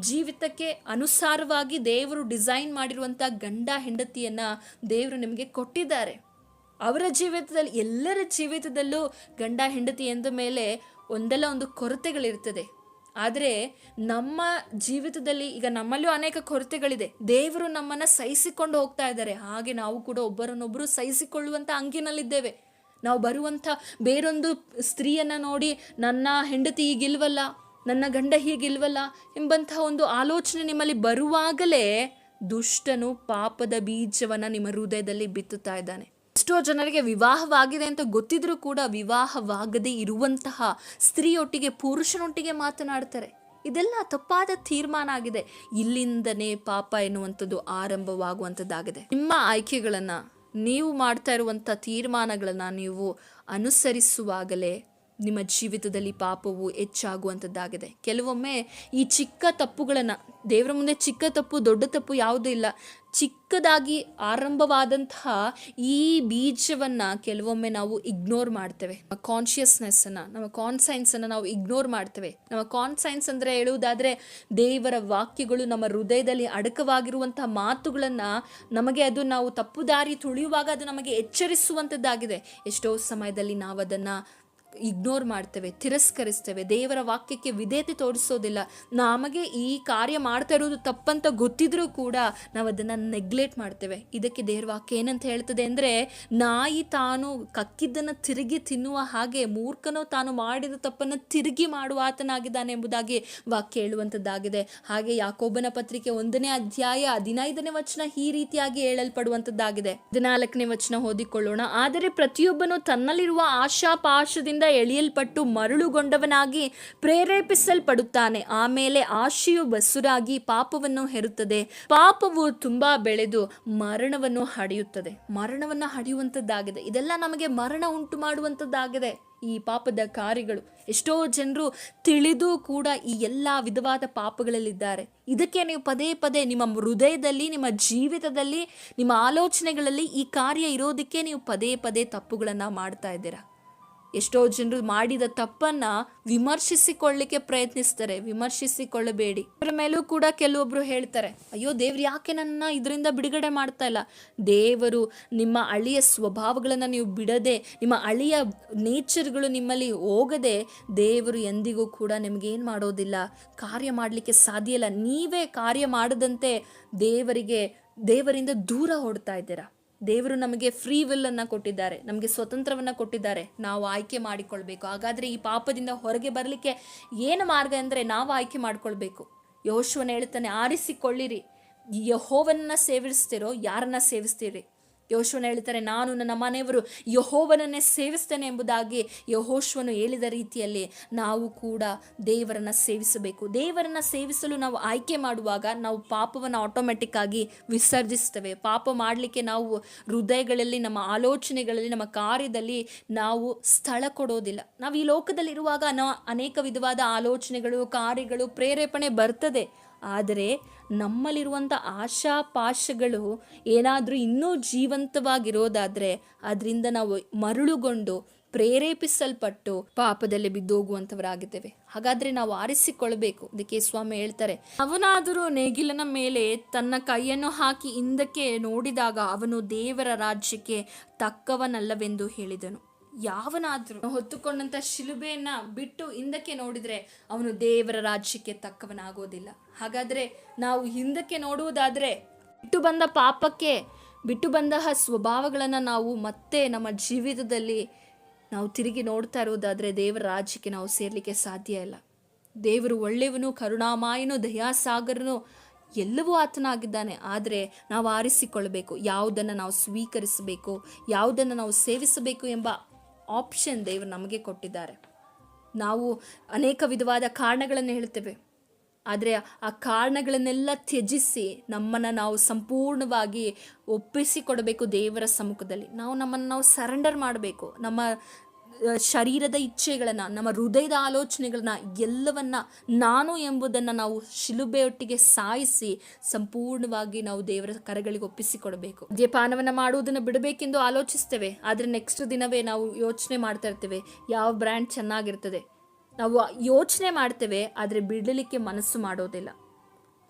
ಜೀವಿತಕ್ಕೆ ಅನುಸಾರವಾಗಿ ದೇವರು ಡಿಸೈನ್ ಮಾಡಿರುವಂಥ ಗಂಡ ಹೆಂಡತಿಯನ್ನು ದೇವರು ನಿಮಗೆ ಕೊಟ್ಟಿದ್ದಾರೆ. ಅವರ ಜೀವಿತದಲ್ಲಿ, ಎಲ್ಲರ ಜೀವಿತದಲ್ಲೂ ಗಂಡ ಹೆಂಡತಿ ಎಂದ ಮೇಲೆ ಒಂದಲ್ಲ ಒಂದು ಕೊರತೆಗಳಿರ್ತದೆ. ಆದರೆ ನಮ್ಮ ಜೀವಿತದಲ್ಲಿ ಈಗ ನಮ್ಮಲ್ಲೂ ಅನೇಕ ಕೊರತೆಗಳಿದೆ. ದೇವರು ನಮ್ಮನ್ನು ಸಹಿಸಿಕೊಂಡು ಹೋಗ್ತಾ ಇದ್ದಾರೆ, ಹಾಗೆ ನಾವು ಕೂಡ ಒಬ್ಬರನ್ನೊಬ್ಬರು ಸಹಿಸಿಕೊಳ್ಳುವಂಥ ಅಂಗಿನಲ್ಲಿದ್ದೇವೆ. ನಾವು ಬರುವಂಥ ಬೇರೊಂದು ಸ್ತ್ರೀಯನ್ನು ನೋಡಿ ನನ್ನ ಹೆಂಡತಿ ಹೀಗಿಲ್ವಲ್ಲ, ನನ್ನ ಗಂಡ ಹೀಗಿಲ್ವಲ್ಲ ಎಂಬಂತಹ ಒಂದು ಆಲೋಚನೆ ನಿಮ್ಮಲ್ಲಿ ಬರುವಾಗಲೇ ದುಷ್ಟನು ಪಾಪದ ಬೀಜವನ್ನು ನಿಮ್ಮ ಹೃದಯದಲ್ಲಿ ಬಿತ್ತುತ್ತಾ ಇದ್ದಾನೆ. ಎಷ್ಟೋ ಜನರಿಗೆ ವಿವಾಹವಾಗಿದೆ ಅಂತ ಗೊತ್ತಿದ್ರೂ ಕೂಡ ವಿವಾಹವಾಗದೇ ಇರುವಂತಹ ಸ್ತ್ರೀಯೊಟ್ಟಿಗೆ ಪುರುಷನೊಟ್ಟಿಗೆ ಮಾತನಾಡ್ತಾರೆ. ಇದೆಲ್ಲ ತಪ್ಪಾದ ತೀರ್ಮಾನ ಆಗಿದೆ. ಇಲ್ಲಿಂದನೇ ಪಾಪ ಎನ್ನುವಂಥದ್ದು ಆರಂಭವಾಗುವಂಥದ್ದಾಗಿದೆ. ನಿಮ್ಮ ಆಯ್ಕೆಗಳನ್ನು, ನೀವು ಮಾಡ್ತಾ ಇರುವಂಥ ತೀರ್ಮಾನಗಳನ್ನು ನೀವು ಅನುಸರಿಸುವಾಗಲೇ ನಿಮ್ಮ ಜೀವಿತದಲ್ಲಿ ಪಾಪವು ಹೆಚ್ಚಾಗುವಂಥದ್ದಾಗಿದೆ. ಕೆಲವೊಮ್ಮೆ ಈ ಚಿಕ್ಕ ತಪ್ಪುಗಳನ್ನು, ದೇವರ ಮುಂದೆ ಚಿಕ್ಕ ತಪ್ಪು ದೊಡ್ಡ ತಪ್ಪು ಯಾವುದೂ ಇಲ್ಲ, ಚಿಕ್ಕದಾಗಿ ಆರಂಭವಾದಂತಹ ಈ ಬೀಜವನ್ನು ಕೆಲವೊಮ್ಮೆ ನಾವು ಇಗ್ನೋರ್ ಮಾಡ್ತೇವೆ. ನಮ್ಮ ಕಾನ್ಷಿಯಸ್ನೆಸ್ಸನ್ನು, ನಮ್ಮ ಕಾನ್ಸೈನ್ಸನ್ನು ನಾವು ಇಗ್ನೋರ್ ಮಾಡ್ತೇವೆ. ನಮ್ಮ ಕಾನ್ಸೈನ್ಸ್ ಅಂದರೆ ಹೇಳುವುದಾದರೆ ದೇವರ ವಾಕ್ಯಗಳು ನಮ್ಮ ಹೃದಯದಲ್ಲಿ ಅಡಕವಾಗಿರುವಂತಹ ಮಾತುಗಳನ್ನು ನಮಗೆ ಅದು ನಾವು ತಪ್ಪು ದಾರಿ ತುಳಿಯುವಾಗ ಅದು ನಮಗೆ ಎಚ್ಚರಿಸುವಂಥದ್ದಾಗಿದೆ. ಎಷ್ಟೋ ಸಮಯದಲ್ಲಿ ನಾವು ಅದನ್ನು ಇಗ್ನೋರ್ ಮಾಡ್ತೇವೆ, ತಿರಸ್ಕರಿಸ್ತೇವೆ, ದೇವರ ವಾಕ್ಯಕ್ಕೆ ವಿಧೇಯತೆ ತೋರಿಸೋದಿಲ್ಲ. ನಮಗೆ ಈ ಕಾರ್ಯ ಮಾಡ್ತಾ ಇರೋದು ತಪ್ಪಂತ ಗೊತ್ತಿದ್ರೂ ಕೂಡ ನಾವು ಅದನ್ನು ನೆಗ್ಲೆಕ್ಟ್ ಮಾಡ್ತೇವೆ. ಇದಕ್ಕೆ ದೇವರ ವಾಕ್ಯ ಏನಂತ ಹೇಳ್ತದೆ ಅಂದರೆ, ನಾಯಿ ತಾನು ಕಕ್ಕಿದ್ದನ್ನು ತಿರುಗಿ ತಿನ್ನುವ ಹಾಗೆ ಮೂರ್ಖನೋ ತಾನು ಮಾಡಿದ ತಪ್ಪನ್ನು ತಿರುಗಿ ಮಾಡುವ ಆತನಾಗಿದ್ದಾನೆ ಎಂಬುದಾಗಿ ವಾಕ್ಯ ಹೇಳುವಂಥದ್ದಾಗಿದೆ. ಹಾಗೆ ಯಾಕೋಬನ ಪತ್ರಿಕೆ 1ನೇ ಅಧ್ಯಾಯ 15ನೇ ವಚನ ಈ ರೀತಿಯಾಗಿ ಹೇಳಲ್ಪಡುವಂಥದ್ದಾಗಿದೆ. 14ನೇ ವಚನ ಓದಿಕೊಳ್ಳೋಣ. ಆದರೆ ಪ್ರತಿಯೊಬ್ಬನು ತನ್ನಲ್ಲಿರುವ ಆಶಾಪಾಶದಿಂದ ಎಳೆಯಲ್ಪಟ್ಟು ಮರಳುಗೊಂಡವನಾಗಿ ಪ್ರೇರೇಪಿಸಲ್ಪಡುತ್ತಾನೆ. ಆಮೇಲೆ ಆಶೆಯು ಬಸುರಾಗಿ ಪಾಪವನ್ನು ಹೆರುತ್ತದೆ. ಪಾಪವು ತುಂಬಾ ಬೆಳೆದು ಮರಣವನ್ನು ಹಡೆಯುವಂಥದ್ದಾಗಿದೆ. ಇದೆಲ್ಲ ನಮಗೆ ಮರಣ ಉಂಟು ಮಾಡುವಂಥದ್ದಾಗಿದೆ, ಈ ಪಾಪದ ಕಾರ್ಯಗಳು. ಎಷ್ಟೋ ಜನರು ತಿಳಿದು ಕೂಡ ಈ ಎಲ್ಲ ವಿಧವಾದ ಪಾಪಗಳಲ್ಲಿದ್ದಾರೆ. ಇದಕ್ಕೆ ನೀವು ಪದೇ ಪದೇ ನಿಮ್ಮ ಹೃದಯದಲ್ಲಿ, ನಿಮ್ಮ ಜೀವಿತದಲ್ಲಿ, ನಿಮ್ಮ ಆಲೋಚನೆಗಳಲ್ಲಿ ಈ ಕಾರ್ಯ ಇರೋದಕ್ಕೆ ನೀವು ಪದೇ ಪದೇ ತಪ್ಪುಗಳನ್ನು ಮಾಡ್ತಾ ಇದ್ದೀರಾ. ಎಷ್ಟೋ ಜನರು ಮಾಡಿದ ತಪ್ಪನ್ನು ವಿಮರ್ಶಿಸಿಕೊಳ್ಳಲಿಕ್ಕೆ ಪ್ರಯತ್ನಿಸ್ತಾರೆ. ವಿಮರ್ಶಿಸಿಕೊಳ್ಳಬೇಡಿ. ಅದರ ಮೇಲೂ ಕೂಡ ಕೆಲವೊಬ್ರು ಹೇಳ್ತಾರೆ, ಅಯ್ಯೋ ದೇವ್ರು ಯಾಕೆ ನನ್ನ ಇದರಿಂದ ಬಿಡುಗಡೆ ಮಾಡ್ತಾ ಇಲ್ಲ. ದೇವರು ನಿಮ್ಮ ಹಳೆಯ ಸ್ವಭಾವಗಳನ್ನು ನೀವು ಬಿಡದೆ, ನಿಮ್ಮ ಹಳೆಯ ನೇಚರ್ಗಳು ನಿಮ್ಮಲ್ಲಿ ಹೋಗದೆ ದೇವರು ಎಂದಿಗೂ ಕೂಡ ನಿಮಗೇನು ಮಾಡೋದಿಲ್ಲ, ಕಾರ್ಯ ಮಾಡಲಿಕ್ಕೆ ಸಾಧ್ಯ ಇಲ್ಲ. ನೀವೇ ಕಾರ್ಯ ಮಾಡದಂತೆ ದೇವರಿಂದ ದೂರ ಓಡ್ತಾ ಇದ್ದೀರಾ. ದೇವರು ನಮಗೆ ಫ್ರೀ ವಿಲ್ಲನ್ನು ಕೊಟ್ಟಿದ್ದಾರೆ, ನಮಗೆ ಸ್ವತಂತ್ರವನ್ನು ಕೊಟ್ಟಿದ್ದಾರೆ. ನಾವು ಆಯ್ಕೆ ಮಾಡಿಕೊಳ್ಬೇಕು. ಹಾಗಾದರೆ ಈ ಪಾಪದಿಂದ ಹೊರಗೆ ಬರಲಿಕ್ಕೆ ಏನು ಮಾರ್ಗ ಅಂದರೆ ನಾವು ಆಯ್ಕೆ ಮಾಡಿಕೊಳ್ಬೇಕು. ಯೆಹೋಶುವನು ಹೇಳ್ತಾನೆ, ಆರಿಸಿಕೊಳ್ಳಿರಿ. ಯೆಹೋವನನ್ನ ಸೇವಿಸ್ತಿರೋ ಯಾರನ್ನ ಸೇವಿಸ್ತೀರಿ? ಯೆಹೋಶುವನು ಹೇಳ್ತಾರೆ, ನಾನು ನನ್ನ ಮನೆಯವರು ಯೆಹೋವನನ್ನೇ ಸೇವಿಸ್ತೇನೆ ಎಂಬುದಾಗಿ ಯೆಹೋಶುವನು ಹೇಳಿದ ರೀತಿಯಲ್ಲಿ ನಾವು ಕೂಡ ದೇವರನ್ನು ಸೇವಿಸಬೇಕು. ದೇವರನ್ನು ಸೇವಿಸಲು ನಾವು ಆಯ್ಕೆ ಮಾಡುವಾಗ ನಾವು ಪಾಪವನ್ನು ಆಟೋಮೆಟಿಕ್ ಆಗಿ ವಿಸರ್ಜಿಸ್ತೇವೆ. ಪಾಪ ಮಾಡಲಿಕ್ಕೆ ನಾವು ಹೃದಯಗಳಲ್ಲಿ, ನಮ್ಮ ಆಲೋಚನೆಗಳಲ್ಲಿ, ನಮ್ಮ ಕಾರ್ಯದಲ್ಲಿ ನಾವು ಸ್ಥಳ ಕೊಡೋದಿಲ್ಲ. ನಾವು ಈ ಲೋಕದಲ್ಲಿರುವಾಗ ಅನೇಕ ವಿಧವಾದ ಆಲೋಚನೆಗಳು, ಕಾರ್ಯಗಳು, ಪ್ರೇರೇಪಣೆ ಬರ್ತದೆ. ಆದರೆ ನಮ್ಮಲ್ಲಿರುವಂಥ ಆಶಾಪಾಶಗಳು ಏನಾದರೂ ಇನ್ನೂ ಜೀವಂತವಾಗಿರೋದಾದರೆ ಅದರಿಂದ ನಾವು ಮರಳುಗೊಂಡು ಪ್ರೇರೇಪಿಸಲ್ಪಟ್ಟು ಪಾಪದಲ್ಲಿ ಬಿದ್ದೋಗುವಂಥವರಾಗಿದ್ದೇವೆ. ಹಾಗಾದರೆ ನಾವು ಆರಿಸಿಕೊಳ್ಬೇಕು. ಅದಕ್ಕೆ ಸ್ವಾಮಿ ಹೇಳ್ತಾರೆ, ಅವನಾದರೂ ನೇಗಿಲನ ಮೇಲೆ ತನ್ನ ಕೈಯನ್ನು ಹಾಕಿ ಹಿಂದಕ್ಕೆ ನೋಡಿದಾಗ ಅವನು ದೇವರ ರಾಜ್ಯಕ್ಕೆ ತಕ್ಕವನಲ್ಲವೆಂದು ಹೇಳಿದನು. ಯಾವನಾದರೂ ಹೊತ್ತುಕೊಂಡಂಥ ಶಿಲುಬೆಯನ್ನು ಬಿಟ್ಟು ಹಿಂದಕ್ಕೆ ನೋಡಿದರೆ ಅವನು ದೇವರ ರಾಜ್ಯಕ್ಕೆ ತಕ್ಕವನಾಗೋದಿಲ್ಲ. ಹಾಗಾದರೆ ನಾವು ಹಿಂದಕ್ಕೆ ನೋಡುವುದಾದರೆ ಬಿಟ್ಟು ಬಂದ ಪಾಪಕ್ಕೆ, ಬಿಟ್ಟು ಬಂದ ಸ್ವಭಾವಗಳನ್ನು ನಾವು ಮತ್ತೆ ನಮ್ಮ ಜೀವಿತದಲ್ಲಿ ನಾವು ತಿರುಗಿ ನೋಡ್ತಾ ಇರೋದಾದರೆ ದೇವರ ರಾಜ್ಯಕ್ಕೆ ನಾವು ಸೇರಲಿಕ್ಕೆ ಸಾಧ್ಯ ಇಲ್ಲ. ದೇವರು ಒಳ್ಳೆಯವನು, ಕರುಣಾಮಯನು, ದಯಾಸಾಗರನು, ಎಲ್ಲವೂ ಆತನಾಗಿದ್ದಾನೆ. ಆದರೆ ನಾವು ಆರಿಸಿಕೊಳ್ಬೇಕು, ಯಾವುದನ್ನು ನಾವು ಸ್ವೀಕರಿಸಬೇಕು, ಯಾವುದನ್ನು ನಾವು ಸೇವಿಸಬೇಕು ಎಂಬ ಆಪ್ಷನ್ ದೇವರು ನಮಗೆ ಕೊಟ್ಟಿದ್ದಾರೆ. ನಾವು ಅನೇಕ ವಿಧವಾದ ಕಾರಣಗಳನ್ನು ಹೇಳ್ತೇವೆ, ಆದರೆ ಆ ಕಾರಣಗಳನ್ನೆಲ್ಲ ತ್ಯಜಿಸಿ ನಮ್ಮನ್ನು ನಾವು ಸಂಪೂರ್ಣವಾಗಿ ಒಪ್ಪಿಸಿಕೊಡಬೇಕು ದೇವರ ಸಮ್ಮುಖದಲ್ಲಿ. ನಮ್ಮನ್ನು ನಾವು ಸರೆಂಡರ್ ಮಾಡಬೇಕು. ನಮ್ಮ ಶರೀರದ ಇಚ್ಛೆಗಳನ್ನು, ನಮ್ಮ ಹೃದಯದ ಆಲೋಚನೆಗಳನ್ನ ಎಲ್ಲವನ್ನ ನಾನು ಎಂಬುದನ್ನು ನಾವು ಶಿಲುಬೆಯೊಟ್ಟಿಗೆ ಸಾಯಿಸಿ ಸಂಪೂರ್ಣವಾಗಿ ನಾವು ದೇವರ ಕರಗಳಿಗೆ ಒಪ್ಪಿಸಿಕೊಡಬೇಕು. ಮದ್ಯಪಾನವನ್ನು ಮಾಡುವುದನ್ನು ಬಿಡಬೇಕೆಂದು ಆಲೋಚಿಸ್ತೇವೆ, ಆದರೆ ನೆಕ್ಸ್ಟ್ ದಿನವೇ ನಾವು ಯೋಚನೆ ಮಾಡ್ತಾ ಇರ್ತೇವೆ ಯಾವ ಬ್ರ್ಯಾಂಡ್ ಚೆನ್ನಾಗಿರ್ತದೆ. ನಾವು ಯೋಚನೆ ಮಾಡ್ತೇವೆ, ಆದರೆ ಬಿಡಲಿಕ್ಕೆ ಮನಸ್ಸು ಮಾಡೋದಿಲ್ಲ.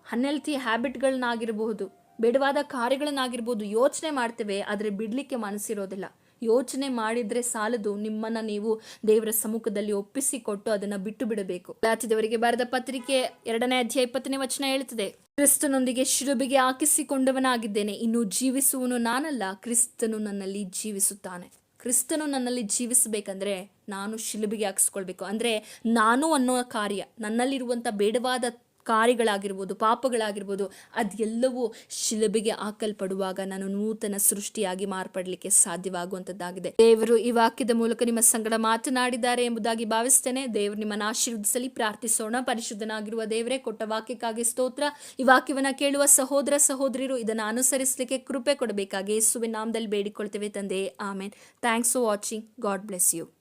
ಅನ್ಹೆಲ್ತಿ ಹ್ಯಾಬಿಟ್ಗಳನ್ನಾಗಿರ್ಬಹುದು, ಬೇಡವಾದ ಕಾರ್ಯಗಳನ್ನಾಗಿರ್ಬೋದು ಯೋಚನೆ ಮಾಡ್ತೇವೆ, ಆದರೆ ಬಿಡಲಿಕ್ಕೆ ಮನಸ್ಸಿರೋದಿಲ್ಲ. ಯೋಚನೆ ಮಾಡಿದರೆ ಸಾಲದು, ನಿಮ್ಮನ್ನು ನೀವು ದೇವರ ಸಮ್ಮುಖದಲ್ಲಿ ಒಪ್ಪಿಸಿಕೊಟ್ಟು ಅದನ್ನು ಬಿಟ್ಟು ಬಿಡಬೇಕು. ಗಲಾತ್ಯದವರಿಗೆ ಬರೆದ ಪತ್ರಿಕೆ 2ನೇ ಅಧ್ಯಾಯ 20ನೇ ವಚನ ಹೇಳುತ್ತದೆ, ಕ್ರಿಸ್ತನೊಂದಿಗೆ ಶಿಲುಬೆಗೆ ಹಾಕಿಸಿಕೊಂಡವನಾಗಿದ್ದೇನೆ, ಇನ್ನು ಜೀವಿಸುವನು ನಾನಲ್ಲ, ಕ್ರಿಸ್ತನು ನನ್ನಲ್ಲಿ ಜೀವಿಸುತ್ತಾನೆ. ಕ್ರಿಸ್ತನು ನನ್ನಲ್ಲಿ ಜೀವಿಸಬೇಕಂದ್ರೆ ನಾನು ಶಿಲುಬೆಗೆ ಹಾಕಿಸ್ಕೊಳ್ಬೇಕು. ಅಂದರೆ ನಾನು ಅನ್ನೋ ಕಾರ್ಯ, ನನ್ನಲ್ಲಿರುವಂಥ ಬೇಡವಾದ ಕಾರ್ಯಗಳಾಗಿರ್ಬೋದು, ಪಾಪಗಳಾಗಿರ್ಬೋದು, ಅದೆಲ್ಲವೂ ಶಿಲುಬೆಗೆ ಹಾಕಲ್ಪಡುವಾಗ ನಾನು ನೂತನ ಸೃಷ್ಟಿಯಾಗಿ ಮಾರ್ಪಡಲಿಕ್ಕೆ ಸಾಧ್ಯವಾಗುವಂಥದ್ದಾಗಿದೆ. ದೇವರು ಈ ವಾಕ್ಯದ ಮೂಲಕ ನಿಮ್ಮ ಸಂಗಡ ಮಾತನಾಡಿದ್ದಾರೆ ಎಂಬುದಾಗಿ ಭಾವಿಸ್ತೇನೆ. ದೇವರು ನಿಮ್ಮನ್ನು ಆಶೀರ್ವದಿಸಲಿ. ಪ್ರಾರ್ಥಿಸೋಣ. ಪರಿಶುದ್ಧನಾಗಿರುವ ದೇವರೇ, ಕೊಟ್ಟ ವಾಕ್ಯಕ್ಕಾಗಿ ಸ್ತೋತ್ರ. ಈ ವಾಕ್ಯವನ್ನು ಕೇಳುವ ಸಹೋದರ ಸಹೋದರಿಯರು ಇದನ್ನು ಅನುಸರಿಸಲಿಕ್ಕೆ ಕೃಪೆ ಕೊಡಬೇಕಾಗಿ ಯೇಸುವಿನ ನಾಮದಲ್ಲಿ ಬೇಡಿಕೊಳ್ತೇವೆ ತಂದೆಯೇ, amen. Thanks for watching. God bless you.